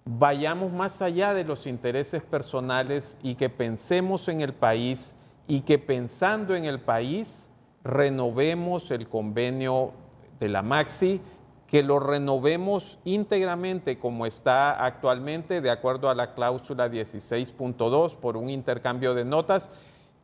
vayamos más allá de los intereses personales y que pensemos en el país y que pensando en el país renovemos el convenio de la MAXI, que lo renovemos íntegramente como está actualmente, de acuerdo a la cláusula 16.2 por un intercambio de notas.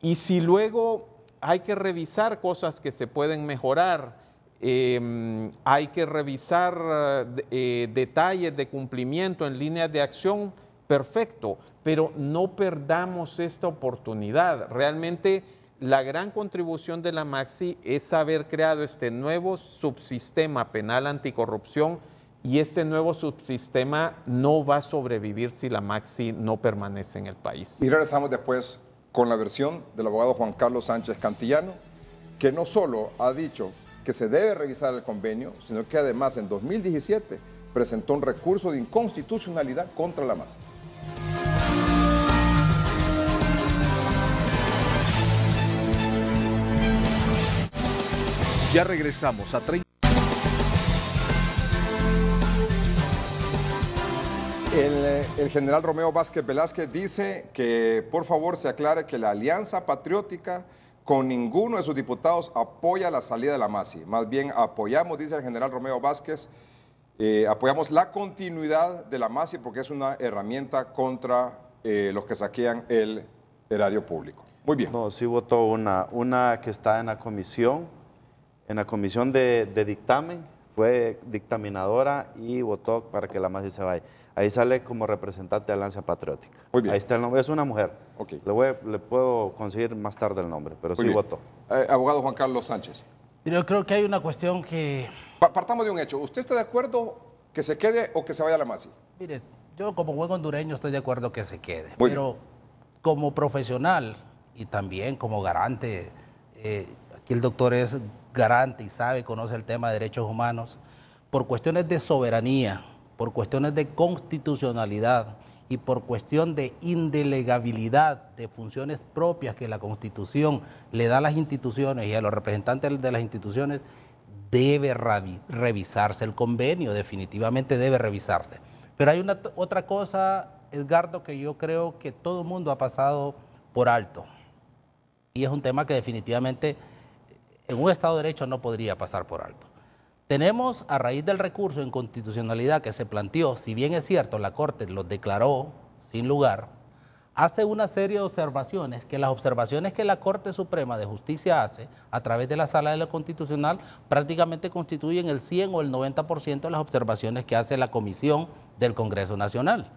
Y si luego hay que revisar cosas que se pueden mejorar, hay que revisar detalles de cumplimiento en líneas de acción, perfecto, pero no perdamos esta oportunidad. Realmente la gran contribución de la MAXI es haber creado este nuevo subsistema penal anticorrupción y este nuevo subsistema no va a sobrevivir si la MAXI no permanece en el país. Y regresamos después con la versión del abogado Juan Carlos Sánchez Cantillano, que no solo ha dicho que se debe revisar el convenio, sino que además en 2017 presentó un recurso de inconstitucionalidad contra la MAXI. Ya regresamos a 30. El general Romeo Vázquez Velázquez dice que por favor se aclare que la Alianza Patriótica con ninguno de sus diputados apoya la salida de la MASI. Más bien apoyamos, dice el general Romeo Vázquez, apoyamos la continuidad de la MASI porque es una herramienta contra los que saquean el erario público. Muy bien. No, sí votó una que está en la comisión de dictamen, fue dictaminadora y votó para que la MASI se vaya. Ahí sale como representante de Alianza Patriótica. Muy bien. Ahí está el nombre, es una mujer. Okay. Le puedo conseguir más tarde el nombre, pero sí votó. Abogado Juan Carlos Sánchez. Yo creo que hay una cuestión que... Partamos de un hecho. ¿Usted está de acuerdo que se quede o que se vaya a la MASI? Mire, yo como buen hondureño estoy de acuerdo que se quede. Muy pero bien. Como profesional y también como garante, aquí el doctor es garante y conoce el tema de derechos humanos, por cuestiones de soberanía, por cuestiones de constitucionalidad y por cuestión de indelegabilidad de funciones propias que la Constitución le da a las instituciones y a los representantes de las instituciones, debe revisarse el convenio, definitivamente debe revisarse. Pero hay otra cosa, Edgardo, que yo creo que todo el mundo ha pasado por alto, y es un tema que definitivamente en un Estado de Derecho no podría pasar por alto. Tenemos, a raíz del recurso de inconstitucionalidad que se planteó, si bien es cierto, la Corte los declaró sin lugar, hace una serie de observaciones, que las observaciones que la Corte Suprema de Justicia hace a través de la Sala de lo Constitucional prácticamente constituyen el 100 o el 90% de las observaciones que hace la Comisión del Congreso Nacional.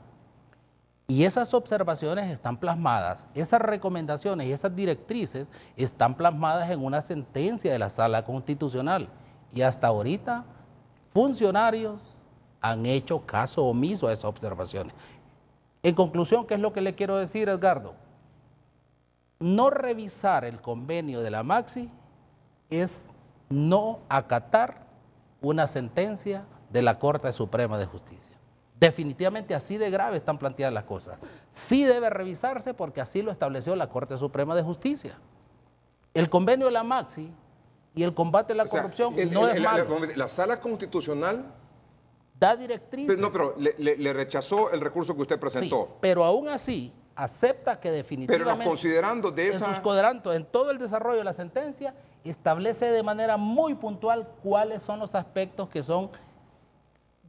Y esas observaciones están plasmadas, esas recomendaciones y esas directrices están plasmadas en una sentencia de la Sala Constitucional. Y hasta ahorita funcionarios han hecho caso omiso a esas observaciones. En conclusión, ¿qué es lo que le quiero decir, Edgardo? No revisar el convenio de la MAXI es no acatar una sentencia de la Corte Suprema de Justicia. Definitivamente así de grave están planteadas las cosas. Sí debe revisarse porque así lo estableció la Corte Suprema de Justicia. El convenio de la MAXI y el combate a la corrupción no es malo. La Sala Constitucional da directrices. Pero le rechazó el recurso que usted presentó. Sí, pero aún así acepta que definitivamente... Pero considerando de esa... En sus cuadrantos, en todo el desarrollo de la sentencia, establece de manera muy puntual cuáles son los aspectos que son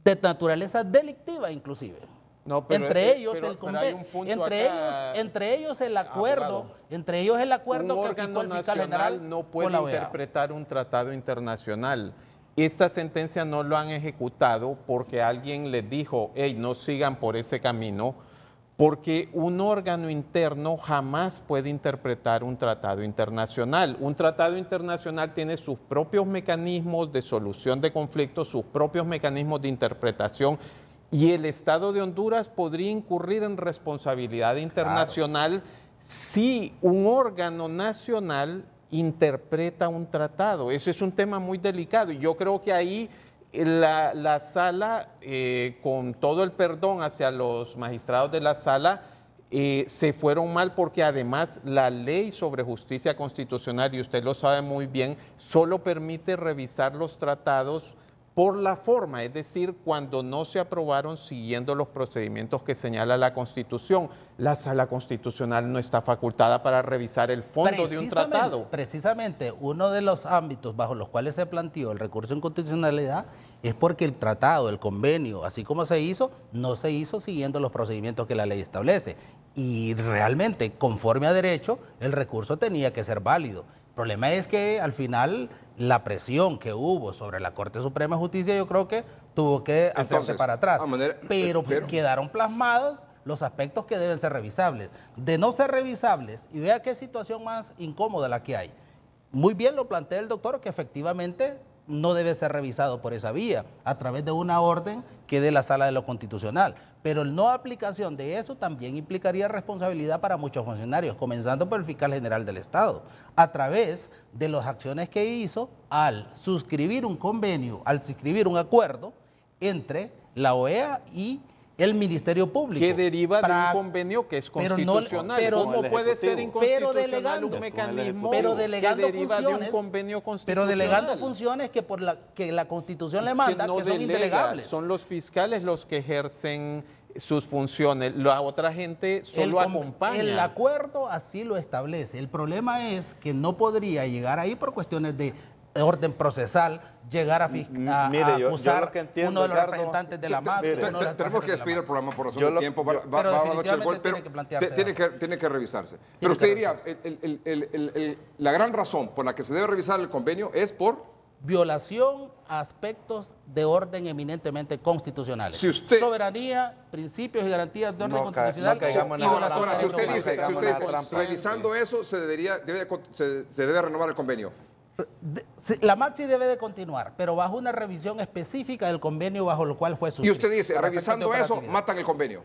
de naturaleza delictiva inclusive. No, pero entre ellos el acuerdo un órgano nacional no puede interpretar un tratado internacional. Esta sentencia no lo han ejecutado porque alguien les dijo, hey, no sigan por ese camino, porque un órgano interno jamás puede interpretar un tratado internacional. Un tratado internacional tiene sus propios mecanismos de solución de conflictos, sus propios mecanismos de interpretación, y el Estado de Honduras podría incurrir en responsabilidad internacional si un órgano nacional interpreta un tratado. Ese es un tema muy delicado y yo creo que ahí la sala, con todo el perdón hacia los magistrados de la sala, se fueron mal porque además la ley sobre justicia constitucional, y usted lo sabe muy bien, solo permite revisar los tratados por la forma, es decir, cuando no se aprobaron siguiendo los procedimientos que señala la Constitución. La Sala Constitucional no está facultada para revisar el fondo de un tratado. Precisamente, uno de los ámbitos bajo los cuales se planteó el recurso de inconstitucionalidad es porque el tratado, el convenio, así como se hizo, no se hizo siguiendo los procedimientos que la ley establece. Y realmente, conforme a derecho, el recurso tenía que ser válido. El problema es que al final la presión que hubo sobre la Corte Suprema de Justicia yo creo que tuvo que hacerse para atrás. Pero quedaron plasmados los aspectos que deben ser revisables. De no ser revisables, y vea qué situación más incómoda la que hay. Muy bien lo plantea el doctor que efectivamente no debe ser revisado por esa vía, a través de una orden que dé la Sala de lo Constitucional. Pero el no aplicación de eso también implicaría responsabilidad para muchos funcionarios, comenzando por el fiscal general del Estado, a través de las acciones que hizo al suscribir un convenio, al suscribir un acuerdo entre la OEA y el Ministerio Público. Que deriva de un convenio que es constitucional. ¿Cómo puede ser inconstitucional un mecanismo que deriva de un convenio constitucional? Pero delegando funciones que la Constitución le manda, que son indelegables. Son los fiscales los que ejercen sus funciones. La otra gente solo acompaña. El acuerdo así lo establece. El problema es que no podría llegar ahí por cuestiones de orden procesal, llegar a acusar uno de los representantes de la MAXI. Tenemos que despedir el programa por razón de tiempo. Tiene que revisarse. Pero usted diría, la gran razón por la que se debe revisar el convenio es por violación a aspectos de orden eminentemente constitucionales. Soberanía, principios y garantías de orden constitucional. Ahora, si usted dice, revisando eso, se debe renovar el convenio. La MAXI debe de continuar, pero bajo una revisión específica del convenio bajo el cual fue suscrito. Y usted dice, revisando eso, matan el convenio.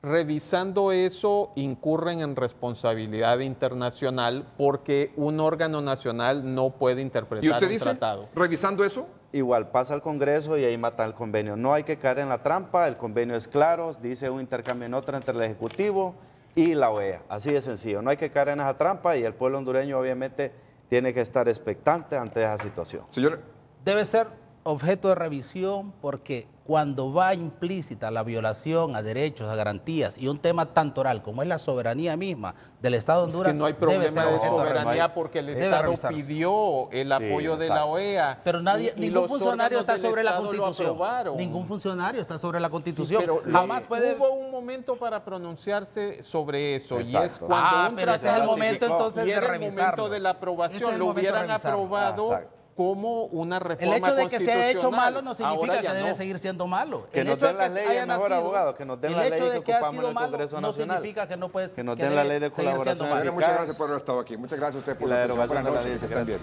Revisando eso, incurren en responsabilidad internacional porque un órgano nacional no puede interpretar un tratado. ¿Y usted dice, revisando eso? Igual, pasa al Congreso y ahí mata el convenio. No hay que caer en la trampa, el convenio es claro, dice un intercambio en otra entre el Ejecutivo y la OEA. Así de sencillo, no hay que caer en esa trampa y el pueblo hondureño obviamente tiene que estar expectante ante esa situación. Señor, debe ser objeto de revisión porque cuando va implícita la violación a derechos, a garantías y un tema tan toral como es la soberanía misma del Estado de Honduras. Es que no hay problema de soberanía porque el Estado pidió el apoyo de la OEA. Pero ningún funcionario está sobre la Constitución. Ningún funcionario está sobre la Constitución. Sí, pero jamás hubo un momento para pronunciarse sobre eso. Exacto. Y es cuando pero este es el momento entonces de revisarlo. El momento de la aprobación. Lo hubieran aprobado como una reforma constitucional. El hecho de que se haya hecho malo no significa que debe seguir siendo malo. Que nos den las leyes, mejor abogado, que nos den la ley que ocupamos en el Congreso Nacional. No significa que no puede que nos den la ley de colaboración eficaz. Muchas gracias por haber estado aquí. Muchas gracias a ustedes por la derogación de la ley secreta.